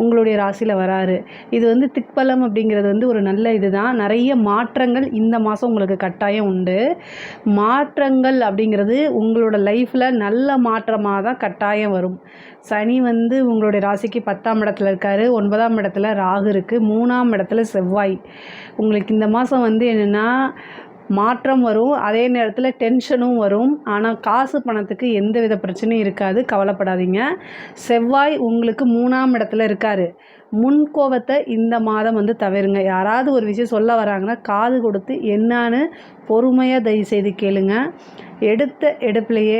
உங்களுடைய ராசியில் வராரு. இது வந்து திக்பலம் அப்படிங்கிறது வந்து ஒரு நல்ல இதுதான். நிறைய மாற்றங்கள் இந்த மாதம் உங்களுக்கு கட்டாயம் உண்டு. மாற்றங்கள் அப்படிங்கிறது உங்களோட லைஃப்பில் நல்ல மாற்றமாக தான் கட்டாயம் வரும். சனி வந்து உங்களுடைய ராசிக்கு 10ஆம் இடத்துல இருக்கார். 9ஆம் இடத்துல ராகு இருக்குது. 3ஆம் இடத்துல செவ்வாய். உங்களுக்கு இந்த மாதம் வந்து என்னென்னா மாற்றம் வரும், அதே நேரத்தில் டென்ஷனும் வரும். ஆனால் காசு பணத்துக்கு எந்த வித பிரச்சனையும் இருக்காது, கவலைப்படாதீங்க. செவ்வாய் உங்களுக்கு 3ஆம் இடத்துல இருக்கார். முன்கோபத்தை இந்த மாதம் வந்து தவிருங்க. யாராவது ஒரு விஷயம் சொல்ல வராங்கன்னா காது கொடுத்து என்னான்னு பொறுமையாக தயவுசெய்து கேளுங்க. எடுத்த எடுப்பிலையே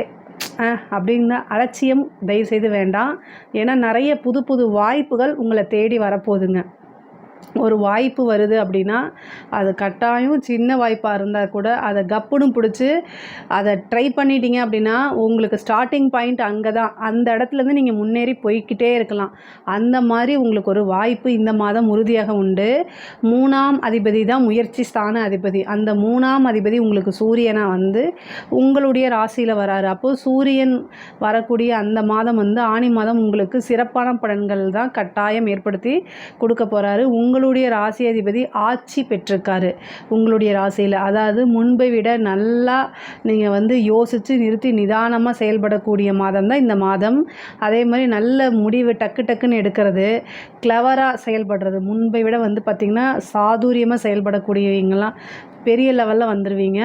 அப்படின்னா அலட்சியம் தயவுசெய்து வேண்டாம். ஏன்னா நிறைய புது புது வாய்ப்புகள் உங்களை தேடி வரப்போகுதுங்க. ஒரு வாய்ப்பு வருது அப்படின்னா அது கட்டாயம் சின்ன வாய்ப்பாக இருந்தால் கூட அதை கப்புன்னு பிடிச்சி அதை ட்ரை பண்ணிட்டீங்க அப்படின்னா உங்களுக்கு ஸ்டார்டிங் பாயிண்ட் அங்கே தான். அந்த இடத்துலேருந்து நீங்கள் முன்னேறி போய்கிட்டே இருக்கலாம். அந்த மாதிரி உங்களுக்கு ஒரு வாய்ப்பு இந்த மாதம் உறுதியாக உண்டு. 3ஆம் அதிபதி தான் முயற்சி ஸ்தான அதிபதி. அந்த 3ஆம் அதிபதி உங்களுக்கு சூரியனாக வந்து உங்களுடைய ராசியில் வராரு. அப்போது சூரியன் வரக்கூடிய அந்த மாதம் வந்து ஆனி மாதம் உங்களுக்கு சிறப்பான பலன்கள் தான் கட்டாயம் ஏற்படுத்தி கொடுக்க போகிறாரு. உங்களுடைய ராசி அதிபதி ஆட்சி பெற்றிருக்காரு உங்களுடைய ராசியில். அதாவது முன்பை விட நல்லா நீங்கள் வந்து யோசித்து நிறுத்தி நிதானமாக செயல்படக்கூடிய மாதம் தான் இந்த மாதம். அதே மாதிரி நல்ல முடிவு டக்கு டக்குன்னு எடுக்கிறது, கிளவராக செயல்படுறது, முன்பை விட வந்து பார்த்திங்கன்னா சாதுரியமாக செயல்படக்கூடியவங்களாம் பெரிய லெவலில் வந்துடுவீங்க.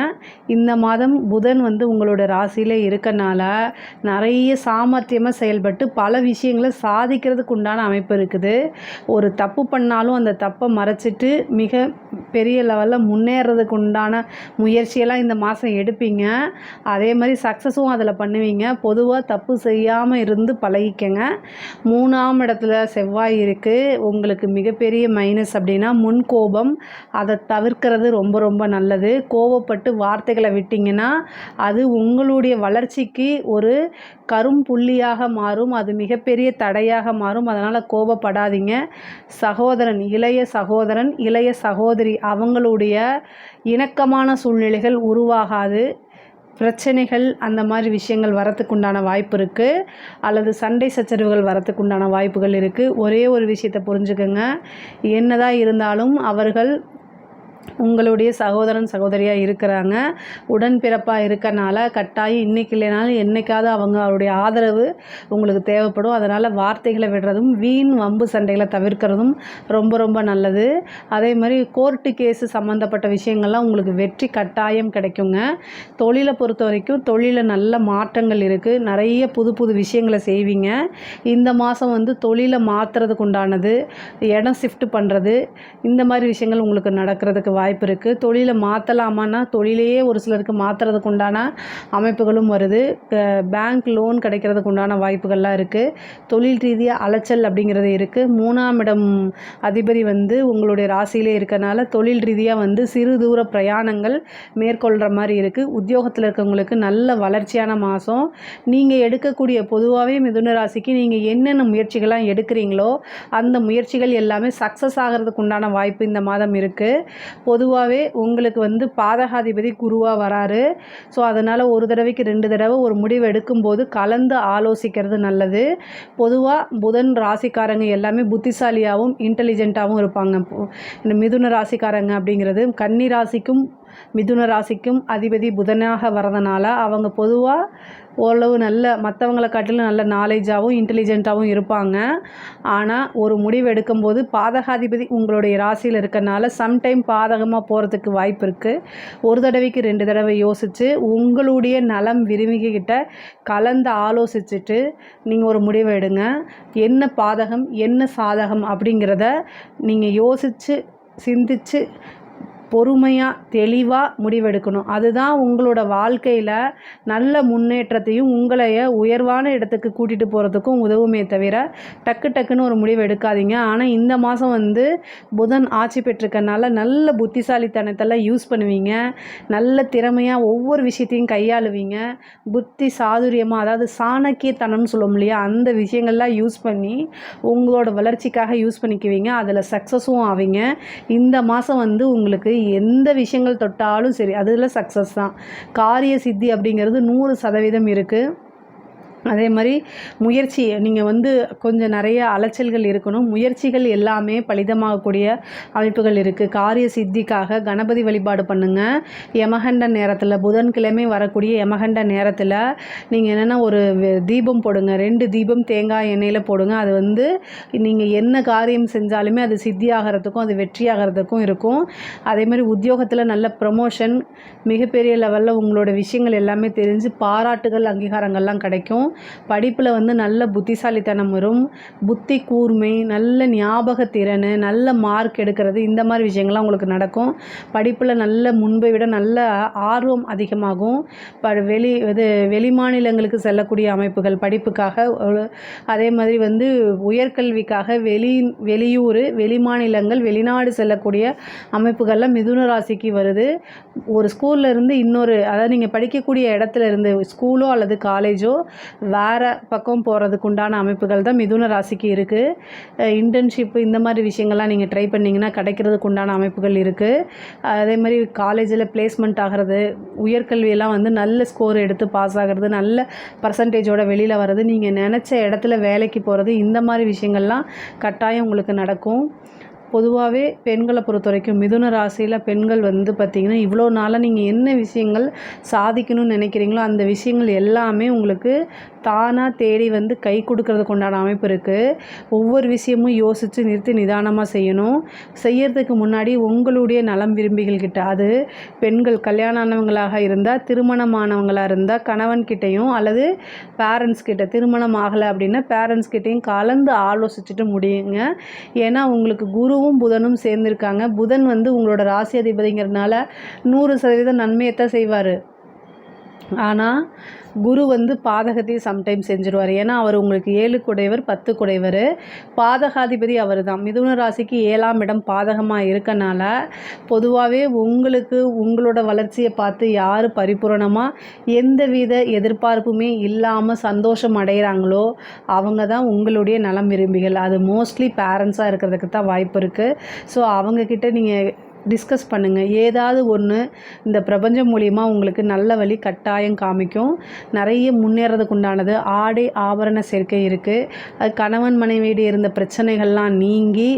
இந்த மாதம் புதன் வந்து உங்களோட ராசியில் இருக்கனால நிறைய சாமர்த்தியமாக செயல்பட்டு பல விஷயங்களை சாதிக்கிறதுக்கு உண்டான அமைப்பு இருக்குது. ஒரு தப்பு பண்ணாலும் அந்த தப்பை மறைச்சிட்டு மிக பெரிய லெவலில் முன்னேறதுக்கு உண்டான முயற்சியெல்லாம் இந்த மாதம் எடுப்பீங்க. அதே மாதிரி சக்ஸஸும் அதில் பண்ணுவீங்க. பொதுவாக தப்பு செய்யாமல் இருந்து பழகிக்கங்க. 3ஆம் இடத்துல செவ்வாய் இருக்குது. உங்களுக்கு மிகப்பெரிய மைனஸ் அப்படின்னா முன்கோபம், அதை தவிர்க்கிறது ரொம்ப ரொம்ப நல்லது. கோவப்பட்டு வார்த்தைகளை விட்டிங்கன்னா அது உங்களுடைய வளர்ச்சிக்கு ஒரு கரும்புள்ளியாக மாறும். அது மிகப்பெரிய தடையாக மாறும். அதனால் கோபப்படாதீங்க. சகோதரன், இளைய சகோதரன், இளைய சகோதரி அவங்களுடைய இணக்கமான சூழ்நிலைகள் உருவாகாது. பிரச்சனைகள் அந்த மாதிரி விஷயங்கள் வரத்துக்கு உண்டான வாய்ப்பு இருக்குது. அல்லது சண்டை சச்சரவுகள் வரத்துக்கு உண்டான வாய்ப்புகள் இருக்குது. ஒரே ஒரு விஷயத்தை புரிஞ்சுக்கோங்க, என்னதான் இருந்தாலும் அவர்கள் உங்களுடைய சகோதரன் சகோதரியாக இருக்கிறாங்க. உடன்பிறப்பாக இருக்கனால கட்டாயம் இன்றைக்கி இல்லைனாலும் என்றைக்காவது அவங்களுடைய ஆதரவு உங்களுக்கு தேவைப்படும். அதனால் வார்த்தைகளை விடுறதும் வீண் வம்பு சண்டைகளை தவிர்க்கிறதும் ரொம்ப ரொம்ப நல்லது. அதே மாதிரி கோர்ட்டு கேஸு சம்மந்தப்பட்ட விஷயங்கள்லாம் உங்களுக்கு வெற்றி கட்டாயம் கிடைக்குங்க. தொழிலை பொறுத்த வரைக்கும் தொழிலில் நல்ல மாற்றங்கள் இருக்குது. நிறைய புது புது விஷயங்களை செய்வீங்க. இந்த மாதம் வந்து தொழிலை மாற்றுறதுக்கு உண்டானது, இடம் ஷிஃப்ட் பண்ணுறது, இந்த மாதிரி விஷயங்கள் உங்களுக்கு நடக்கிறதுக்கு வாய்ப்பு இருக்குது. தொழிலை மாற்றலாமான்னா தொழிலையே ஒரு சிலருக்கு மாற்றுறதுக்கு உண்டான அமைப்புகளும் வருது. பேங்க் லோன் கிடைக்கிறதுக்கு உண்டான வாய்ப்புகள்லாம் இருக்குது. தொழில் ரீதியாக அலைச்சல் அப்படிங்கிறது இருக்குது. 3ஆம் இடம் அதிபதி வந்து உங்களுடைய ராசியிலே இருக்கனால தொழில் ரீதியாக வந்து சிறு தூர பிரயாணங்கள் மேற்கொள்கிற மாதிரி இருக்குது. உத்தியோகத்தில் இருக்கவங்களுக்கு நல்ல வளர்ச்சியான மாதம். நீங்கள் எடுக்கக்கூடிய பொதுவாகவே மிதுன ராசிக்கு நீங்கள் என்னென்ன முயற்சிகள்லாம் எடுக்கிறீங்களோ அந்த முயற்சிகள் எல்லாமே சக்ஸஸ் ஆகிறதுக்கு உண்டான வாய்ப்பு இந்த மாதம் இருக்குது. பொதுவாகவே உங்களுக்கு வந்து பாதகாதிபதி குருவாக வராரு. ஸோ அதனால் ஒரு தடவைக்கு 2 தடவை ஒரு முடிவு எடுக்கும்போது கலந்து ஆலோசிக்கிறது நல்லது. பொதுவாக புதன் ராசிக்காரங்க எல்லாமே புத்திசாலியாகவும் இன்டெலிஜென்ட்டாகவும் இருப்பாங்க. இந்த மிதுன ராசிக்காரங்க அப்படிங்கிறது கன்னி ராசிக்கும் மிதுன ராசிக்கும் அதிபதி புதனாக வரதுனால அவங்க பொதுவாக ஓரளவு நல்ல மற்றவங்களை காட்டிலும் நல்ல நாலேஜாகவும் இன்டெலிஜென்ட்டாகவும் இருப்பாங்க. ஆனால் ஒரு முடிவு எடுக்கும்போது பாதகாதிபதி உங்களுடைய ராசியில் இருக்கறனால சம்டைம் பாதகமாக போகிறதுக்கு வாய்ப்பு இருக்குது. ஒரு தடவைக்கு 2 தடவை யோசித்து உங்களுடைய நலம் விரும்பிக்கிட்ட கலந்து ஆலோசிச்சுட்டு நீங்கள் ஒரு முடிவை எடுங்க. என்ன பாதகம் என்ன சாதகம் அப்படிங்கிறத நீங்கள் யோசித்து சிந்தித்து பொறுமையாக தெளிவாக முடிவெடுக்கணும். அதுதான் உங்களோட வாழ்க்கையில் நல்ல முன்னேற்றத்தையும் உங்களைய உயர்வான இடத்துக்கு கூட்டிகிட்டு போகிறதுக்கும் உதவுமே தவிர டக்குன்னு ஒரு முடிவு எடுக்காதீங்க. ஆனால் இந்த மாதம் வந்து புதன் ஆட்சி பெற்றிருக்கனால நல்ல புத்திசாலித்தனத்தெல்லாம் யூஸ் பண்ணுவீங்க. நல்ல திறமையாக ஒவ்வொரு விஷயத்தையும் கையாளுவீங்க. புத்தி சாதுரியமாக, அதாவது சாணக்கியத்தனம்னு சொல்லுவோம் இல்லையா, அந்த விஷயங்கள்லாம் யூஸ் பண்ணி உங்களோட வளர்ச்சிக்காக யூஸ் பண்ணிக்குவீங்க. அதில் சக்ஸஸும் ஆவீங்க. இந்த மாதம் வந்து உங்களுக்கு எந்த விஷயங்கள் தொட்டாலும் சரி அதில் சக்ஸஸ் தான். காரிய சித்தி அப்படிங்கிறது 100% இருக்குது. அதே மாதிரி முயற்சி நீங்கள் வந்து கொஞ்சம் நிறைய அலைச்சல்கள் இருக்கணும். முயற்சிகள் எல்லாமே பலிதமாகக்கூடிய அமைப்புகள் இருக்குது. காரிய சித்திக்காக கணபதி வழிபாடு பண்ணுங்கள். யமகண்ட நேரத்தில் புதன்கிழமை வரக்கூடிய யமகண்ட நேரத்தில் நீங்கள் என்னென்னா ஒரு தீபம் போடுங்க. 2 தீபம் தேங்காய் எண்ணெயில் போடுங்க. அது வந்து நீங்கள் என்ன காரியம் செஞ்சாலுமே அது சித்தியாகிறதுக்கும் அது வெற்றியாகிறதுக்கும் இருக்கும். அதே மாதிரி உத்தியோகத்தில் நல்ல ப்ரமோஷன், மிகப்பெரிய லெவலில் உங்களோட விஷயங்கள் எல்லாமே தெரிஞ்சு பாராட்டுகள் அங்கீகாரங்கள்லாம் கிடைக்கும். படிப்பில் வந்து நல்ல புத்திசாலித்தனம் வரும். புத்தி கூர்மை, நல்ல ஞாபகத்திறன், நல்ல மார்க் எடுக்கிறது, இந்த மாதிரி விஷயங்கள்லாம் உங்களுக்கு நடக்கும். படிப்பில் நல்ல முன்பை விட நல்ல ஆர்வம் அதிகமாகும். வெளி மாநிலங்களுக்கு செல்லக்கூடிய அமைப்புகள் படிப்புக்காக, அதே மாதிரி வந்து உயர்கல்விக்காக வெளியூர், வெளி மாநிலங்கள், வெளிநாடு செல்லக்கூடிய அமைப்புகள்லாம் மிதுன ராசிக்கு வருது. ஒரு ஸ்கூலில் இருந்து இன்னொரு, அதாவது நீங்கள் படிக்கக்கூடிய இடத்துல இருந்து ஸ்கூலோ அல்லது காலேஜோ வேறு பக்கம் போகிறதுக்கு உண்டான அமைப்புகள் தான் மிதுன ராசிக்கு இருக்குது. இன்டர்ன்ஷிப்பு இந்த மாதிரி விஷயங்கள்லாம் நீங்கள் ட்ரை பண்ணிங்கன்னா கிடைக்கிறதுக்கு உண்டான அமைப்புகள் இருக்குது. அதே மாதிரி காலேஜில் பிளேஸ்மெண்ட் ஆகிறது, உயர்கல்வியெல்லாம் வந்து நல்ல ஸ்கோர் எடுத்து பாஸ் ஆகிறது, நல்ல பர்சன்டேஜோட வெளியில் வர்றது, நீங்கள் நினச்ச இடத்துல வேலைக்கு போகிறது, இந்த மாதிரி விஷயங்கள்லாம் கட்டாயம் உங்களுக்கு நடக்கும். பொதுவாகவே பெண்களை பொறுத்த வரைக்கும் மிதுன ராசியில் பெண்கள் வந்து பார்த்திங்கன்னா இவ்வளோ நாளாக நீங்கள் என்ன விஷயங்கள் சாதிக்கணும்னு நினைக்கிறீங்களோ அந்த விஷயங்கள் எல்லாமே உங்களுக்கு தானாக தேடி வந்து கை கொடுக்கறதுக்கு உண்டான அமைப்பு இருக்குது. ஒவ்வொரு விஷயமும் யோசித்து நிறுத்தி நிதானமாக செய்யணும். செய்யறதுக்கு முன்னாடி உங்களுடைய நலம் விரும்பிகள்கிட்ட, அது பெண்கள் கல்யாணம் ஆனவங்களாக இருந்தால், திருமணமானவங்களாக இருந்தால் கணவன்கிட்டையும் அல்லது பேரண்ட்ஸ் கிட்ட, திருமணம் ஆகலை அப்படின்னா பேரண்ட்ஸ் கிட்டையும் கலந்து ஆலோசிச்சுட்டு முடியுங்க. ஏன்னா உங்களுக்கு குருவும் புதனும் சேர்ந்துருக்காங்க. புதன் வந்து உங்களோட ராசி அதிபதிங்கிறதுனால 100% நன்மையைத்தான் செய்வார். ஆனால் குரு வந்து பாதகத்தையும் சம்டைம்ஸ் செஞ்சுருவார். ஏன்னா அவர் உங்களுக்கு 7 குடையவர் 10 குடையவர், பாதகாதிபதி அவர் தான். மிதுன ராசிக்கு 7ஆம் இடம் பாதகமாக இருக்கனால பொதுவாகவே உங்களுக்கு உங்களோட வளர்ச்சியை பார்த்து யார் பரிபூரணமாக எந்தவித எதிர்பார்ப்புமே இல்லாமல் சந்தோஷம் அடைகிறாங்களோ அவங்க தான் உங்களுடைய நலம் விரும்பிகள். அது மோஸ்ட்லி பேரண்ட்ஸாக இருக்கிறதுக்கு தான் வாய்ப்பு இருக்குது. ஸோ அவங்கக்கிட்ட நீங்கள் டிஸ்கஸ் பண்ணுங்கள். ஏதாவது ஒன்று இந்த பிரபஞ்சம் மூலிமா உங்களுக்கு நல்ல வழி கட்டாயம் காமிக்கும். நிறைய முன்னேறதுக்கு உண்டானது ஆடை ஆபரண சேர்க்கை இருக்குது. அது கணவன் மனைவியிடையே இருந்த பிரச்சனைகள்லாம் நீங்கி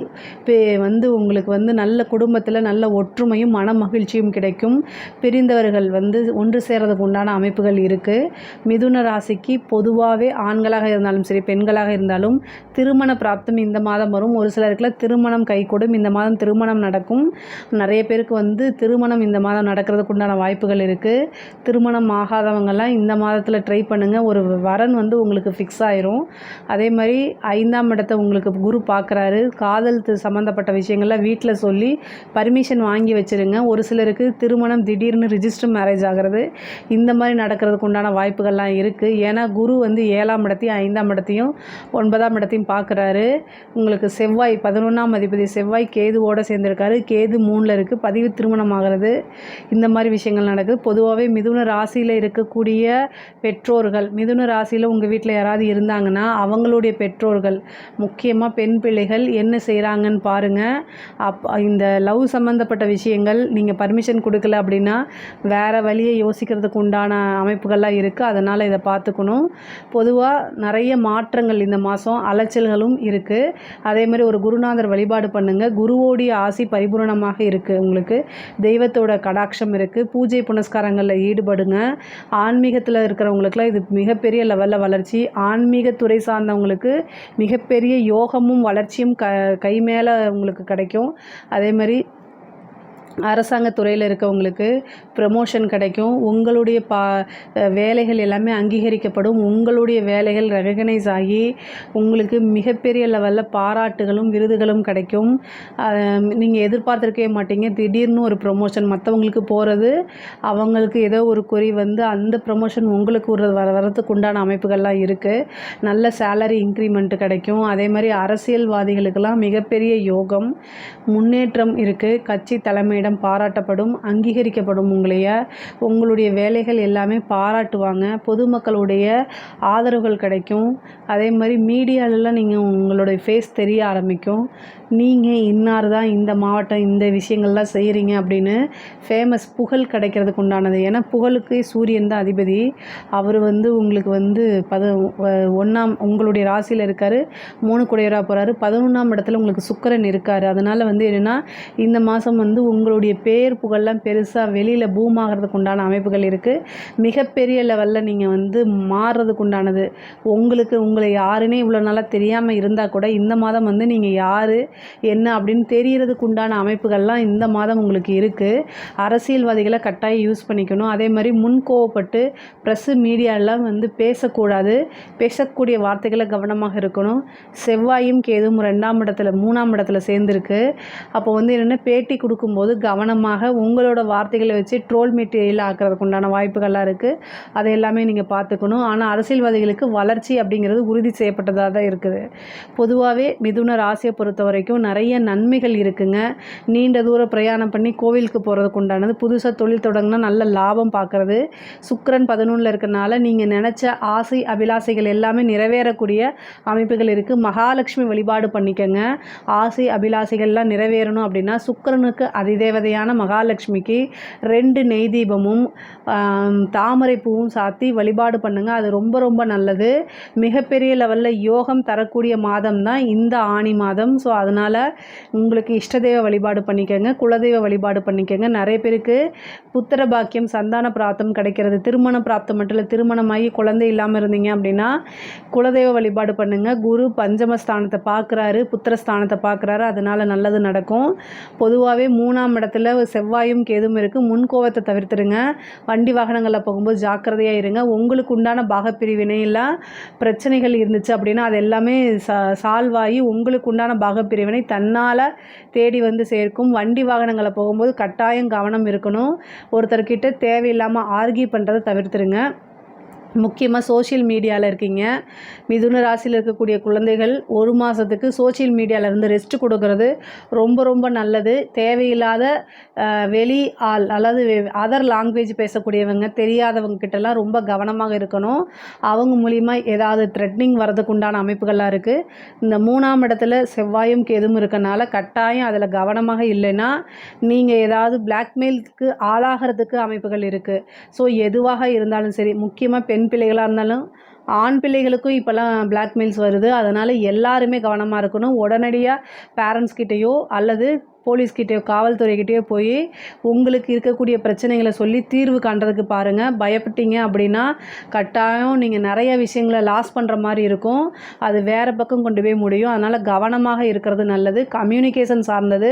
வந்து உங்களுக்கு வந்து நல்ல குடும்பத்தில் நல்ல ஒற்றுமையும் மன மகிழ்ச்சியும் கிடைக்கும். பிரிந்தவர்கள் வந்து ஒன்று சேர்றதுக்கு உண்டான அமைப்புகள் இருக்குது. மிதுன ராசிக்கு பொதுவாகவே ஆண்களாக இருந்தாலும் சரி பெண்களாக இருந்தாலும் திருமண பிராப்தம் இந்த மாதம் வரும். ஒரு சிலருக்குலாம் திருமணம் கைகூடும். இந்த மாதம் திருமணம் நடக்கும். நிறைய பேருக்கு வந்து திருமணம் இந்த மாதம் நடக்கிறதுக்கு உண்டான வாய்ப்புகள் இருக்குது. திருமணம் ஆகாதவங்கெல்லாம் இந்த மாதத்தில் ட்ரை பண்ணுங்கள். ஒரு வரன் வந்து உங்களுக்கு ஃபிக்ஸ் ஆயிரும். அதே மாதிரி 5ஆம் இடத்தை உங்களுக்கு குரு பார்க்குறாரு. காதல் சம்மந்தப்பட்ட விஷயங்கள்லாம் வீட்டில் சொல்லி பர்மிஷன் வாங்கி வச்சுருங்க. ஒரு சிலருக்கு திருமணம் திடீர்னு ரிஜிஸ்டர் மேரேஜ் ஆகிறது, இந்த மாதிரி நடக்கிறதுக்கு உண்டான வாய்ப்புகள்லாம் இருக்குது. ஏன்னா குரு வந்து 7ஆம் இடத்தையும் 5ஆம் இடத்தையும் 9ஆம் இடத்தையும் பார்க்குறாரு. உங்களுக்கு செவ்வாய் 11ஆம் அதிபதி செவ்வாய் கேதுவோடு சேர்ந்துருக்காரு. கேது 3 13ல் இருக்குது. பதிவு திருமணம் ஆகிறது, இந்த மாதிரி விஷயங்கள் நடக்குது. பொதுவாகவே மிதுன ராசியில் இருக்கக்கூடிய பெற்றோர்கள், மிதுன ராசியில் உங்கள் வீட்டில் யாராவது இருந்தாங்கன்னா அவங்களுடைய பெற்றோர்கள், முக்கியமாக பெண் பிள்ளைகள் என்ன செய்கிறாங்கன்னு பாருங்கள். இந்த லவ் சம்மந்தப்பட்ட விஷயங்கள் நீங்கள் பர்மிஷன் கொடுக்கல அப்படின்னா வேறு வழியை யோசிக்கிறதுக்கு உண்டான அமைப்புகள்லாம் இருக்குது. அதனால் இதை பார்த்துக்கணும். பொதுவாக நிறைய மாற்றங்கள் இந்த மாதம், அலைச்சல்களும் இருக்குது. அதே மாதிரி ஒரு குருநாதர் வழிபாடு பண்ணுங்கள். குருவோடைய ஆசி பரிபூரணமாக இருக்குது. உங்களுக்கு தெய்வத்தோட கடாட்சம் இருக்குது. பூஜை புனஸ்காரங்களில் ஈடுபடுங்க. ஆன்மீகத்தில் இருக்கிறவங்களுக்குலாம் இது மிகப்பெரிய லெவலில் வளர்ச்சி. ஆன்மீகத்துறை சார்ந்தவங்களுக்கு மிகப்பெரிய யோகமும் வளர்ச்சியும் கை மேலே உங்களுக்கு கிடைக்கும். அதே மாதிரி அரசாங்கத் துறையில் இருக்கவங்களுக்கு ப்ரமோஷன் கிடைக்கும். உங்களுடைய வேலைகள் எல்லாமே அங்கீகரிக்கப்படும். உங்களுடைய வேலைகள் ரெகக்னைஸ் ஆகி உங்களுக்கு மிகப்பெரிய லெவலில் பாராட்டுகளும் விருதுகளும் கிடைக்கும். நீங்கள் எதிர்பார்த்துருக்கவே மாட்டீங்க. திடீர்னு ஒரு ப்ரமோஷன் மற்றவங்களுக்கு போகிறது, அவங்களுக்கு ஏதோ ஒரு குறி வந்து அந்த ப்ரமோஷன் உங்களுக்கு வரதுக்கு உண்டான அமைப்புகள்லாம் இருக்குது. நல்ல சேலரி இன்க்ரிமெண்ட் கிடைக்கும். அதே மாதிரி அரசியல்வாதிகளுக்கெல்லாம் மிகப்பெரிய யோகம், முன்னேற்றம் இருக்குது. கட்சி தலைமையிடம் பாராட்டப்படும், அங்கீகரிக்கப்படும். உங்களுடைய வேலைகள் எல்லாமே பாராட்டுவாங்க. பொதுமக்களுடைய ஆதரவுகள் கிடைக்கும். அதே மாதிரி மீடியாலெலாம் நீங்கள் உங்களுடைய ஃபேஸ் தெரிய ஆரம்பிக்கும். நீங்கள் இன்னார் தான் இந்த மாவட்டம் இந்த விஷயங்கள்லாம் செய்கிறீங்க அப்படின்னு ஃபேமஸ், புகழ் கிடைக்கிறதுக்கு உண்டானது. ஏன்னா புகழுக்கு சூரியன் தான் அதிபதி. அவர் வந்து உங்களுக்கு வந்து உங்களுடைய ராசியில் இருக்கார், 3 குடையராக போகிறாரு. 11ஆம் இடத்துல உங்களுக்கு சுக்கிரன் இருக்கார். அதனால் வந்து என்னென்னா இந்த மாதம் வந்து உங்களுடைய பேர் புகழ்லாம் பெருசாக வெளியில் பூம் ஆகிறதுக்கு உண்டான அமைப்புகள் இருக்குது. மிகப்பெரிய லெவலில் நீங்கள் வந்து மாறுறதுக்கு உண்டானது. உங்களை யாருன்னே இவ்வளோ நாளாக தெரியாமல் இருந்தால் கூட இந்த மாதம் வந்து நீங்கள் யார் என்ன அப்படின்னு தெரியறதுக்கு உண்டான அமைப்புகள்லாம் இந்த மாதம் உங்களுக்கு இருக்குது. அரசியல்வாதிகளை கட்டாயம் யூஸ் பண்ணிக்கணும். அதே மாதிரி முன்கோவப்பட்டு ப்ரெஸ்ஸு மீடியாலாம் வந்து பேசக்கூடாது. பேசக்கூடிய வார்த்தைகளை கவனமாக இருக்கணும். செவ்வாயும் கேதும் 2ஆம் இடத்துல 3ஆம் இடத்துல சேர்ந்துருக்கு. அப்போ வந்து என்னென்ன பேட்டி கொடுக்கும்போது கவனமாக உங்களோட வார்த்தைகளை வச்சு ட்ரோல் மெட்டீரியல் ஆக்கிறதுக்கு உண்டான வாய்ப்புகள்லாம் இருக்குது. அதை எல்லாமே நீங்கள் பார்த்துக்கணும். ஆனால் அரசியல்வாதிகளுக்கு வளர்ச்சி அப்படிங்கிறது உறுதி செய்யப்பட்டதாக தான் இருக்குது. பொதுவாகவே மிதுன ராசியை பொறுத்த வரைக்கும் நிறைய நன்மைகள் இருக்குங்க. நீண்ட தூர பிரயாணம் பண்ணி கோவிலுக்கு போகிறதுக்கு உண்டானது, புதுசாக தொழில் தொடங்கினா நல்ல லாபம் பார்க்குறது. சுக்கிரன் 11ல் இருக்கிறனால நீங்கள் நினச்ச ஆசை அபிலாசைகள் எல்லாமே நிறைவேறக்கூடிய அமைப்புகள் இருக்குது. மகாலட்சுமி வழிபாடு பண்ணிக்கங்க. ஆசை அபிலாசைகள்லாம் நிறைவேறணும் அப்படின்னா சுக்கிரனுக்கு அதிதேவதையான மகாலட்சுமிக்கு 2 நெய் தீபமும் தாமரை பூவும் சாத்தி வழிபாடு பண்ணுங்கள். அது ரொம்ப ரொம்ப நல்லது. மிகப்பெரிய லெவலில் யோகம் தரக்கூடிய மாதம் தான் இந்த ஆணி மாதம். ஸோ அதனால் உங்களுக்கு இஷ்டதெய்வ வழிபாடு பண்ணிக்கோங்க, குலதெய்வ வழிபாடு பண்ணிக்கோங்க. நிறைய பேருக்கு புத்திர பாக்கியம், சந்தான பிராப்தம் கிடைக்கிறது. திருமண பிராப்தம் மட்டும் இல்லை, திருமணமாகி குழந்தை இல்லாமல் இருந்தீங்க அப்படின்னா குலதெய்வ வழிபாடு பண்ணுங்கள். குரு பஞ்சமஸ்தானத்தை பார்க்குறாரு, புத்திரஸ்தானத்தை பார்க்குறாரு. அதனால் நல்லது நடக்கும். பொதுவாகவே 3ஆம் இடத்துல செவ்வாயும் கேதும் இருக்குது. முன்கோவத்தை தவிர்த்துருங்க. வண்டி வாகனங்களில் போகும்போது ஜாக்கிரதையாக இருங்க. உங்களுக்கு உண்டான பாகப்பிரிவினையில் பிரச்சனைகள் இருந்துச்சு அப்படின்னா அது எல்லாமே சால்வ் ஆகி உங்களுக்கு உண்டான பாகப்பிரிவினை தன்னால் தேடி வந்து சேர்க்கும். வண்டி வாகனங்களை போகும்போது கட்டாயம் கவனம் இருக்கணும். ஒருத்தர்கிட்ட தேவையில்லாமல் ஆர்கியூ பண்ணுறதை தவிர்த்துருங்க. முக்கியமாக சோஷியல் மீடியாவில் இருக்கீங்க, மிதுன ராசியில் இருக்கக்கூடிய குழந்தைகள் 1 மாதத்துக்கு சோஷியல் மீடியாவிலேருந்து ரெஸ்ட் கொடுக்கறது ரொம்ப ரொம்ப நல்லது. தேவையில்லாத வெளி ஆள் அல்லது அதர் லாங்குவேஜ் பேசக்கூடியவங்க, தெரியாதவங்க கிட்டலாம் ரொம்ப கவனமாக இருக்கணும். அவங்க மூலிமா ஏதாவது த்ரெட்னிங் வரதுக்கு உண்டான அமைப்புகள்லாம் இருக்குது. இந்த 3ஆம் இடத்துல செவ்வாயும் கேதும் இருக்கனால கட்டாயம் அதில் கவனமாக இல்லைன்னா நீங்கள் ஏதாவது பிளாக்மெயிலுக்கு ஆளாகிறதுக்கு அமைப்புகள் இருக்குது. ஸோ எதுவாக இருந்தாலும் சரி, முக்கியமாக பெண் பிள்ளைகளாக இருந்தாலும் ஆண் பிள்ளைகளுக்கும் இப்போல்லாம் பிளாக்மெயில்ஸ் வருது. அதனால் எல்லாருமே கவனமாக இருக்கணும். உடனடியாக பேரண்ட்ஸ்கிட்டேயோ அல்லது போலீஸ்கிட்டேயோ காவல்துறைக்கிட்டேயோ போய் உங்களுக்கு இருக்கக்கூடிய பிரச்சனைகளை சொல்லி தீர்வு காண்றதுக்கு பாருங்கள். பயப்பட்டீங்க அப்படின்னா கட்டாயம் நீங்கள் நிறைய விஷயங்களை லாஸ் பண்ணுற மாதிரி இருக்கும். அது வேறு பக்கம் கொண்டு போய் முடியும். அதனால் கவனமாக இருக்கிறது நல்லது. கம்யூனிகேஷன் சார்ந்தது.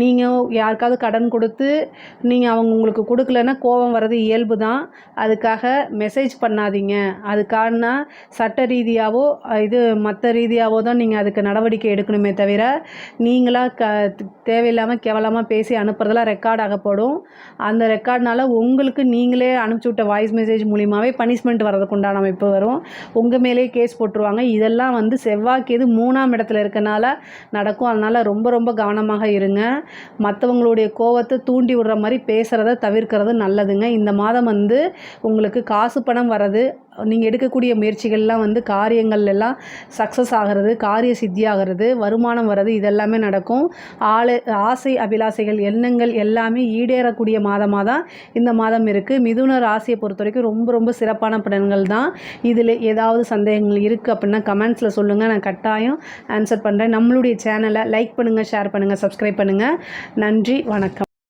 நீங்கள் யாருக்காவது கடன் கொடுத்து நீங்கள் அவங்க உங்களுக்கு கொடுக்கலன்னா கோபம் வர்றது இயல்பு தான். அதுக்காக மெசேஜ் பண்ணாதீங்க. அதுக்கான சட்ட ரீதியாகவோ மற்ற ரீதியாகவோ தான் நீங்கள் அதுக்கு நடவடிக்கை எடுக்கணுமே தவிர நீங்களாக தேவை தேவையில்லாமல் கேவலமாக பேசி அனுப்புறதெல்லாம் ரெக்கார்ட் ஆகப்படும். அந்த ரெக்கார்ட்னால உங்களுக்கு நீங்களே அனுப்பிச்சி விட்ட வாய்ஸ் மெசேஜ் மூலியமாகவே பனிஷ்மெண்ட் வர்றதுக்கு உண்டான அமைப்பு வரும். உங்கள் மேலேயே கேஸ் போட்டுருவாங்க. இதெல்லாம் வந்து செவ்வாய் கேது 3ஆம் இடத்துல இருக்கனால நடக்கும். அதனால் ரொம்ப ரொம்ப கவனமாக இருங்க. மற்றவங்களுடைய கோவத்தை தூண்டி விடுற மாதிரி பேசுகிறத தவிர்க்கிறது நல்லதுங்க. இந்த மாதம் வந்து உங்களுக்கு காசு பணம் வர்றது, நீங்கள் எடுக்கக்கூடிய முயற்சிகள்லாம் வந்து காரியங்கள் எல்லாம் சக்ஸஸ் ஆகிறது, காரிய சித்தி ஆகிறது, வருமானம் வர்றது, இதெல்லாமே நடக்கும். ஆசை அபிலாசைகள் எண்ணங்கள் எல்லாமே ஈடேறக்கூடிய மாதமாக தான் இந்த மாதம் இருக்குது. மிதுன ராசியை பொறுத்த வரைக்கும் ரொம்ப ரொம்ப சிறப்பான பலன்கள் தான். இதில் ஏதாவது சந்தேகங்கள் இருக்குது அப்படின்னா கமெண்ட்ஸில் சொல்லுங்கள், நான் கட்டாயம் ஆன்சர் பண்ணுறேன். நம்மளுடைய சேனலை லைக் பண்ணுங்கள், ஷேர் பண்ணுங்கள், சப்ஸ்கிரைப் பண்ணுங்கள். நன்றி, வணக்கம்.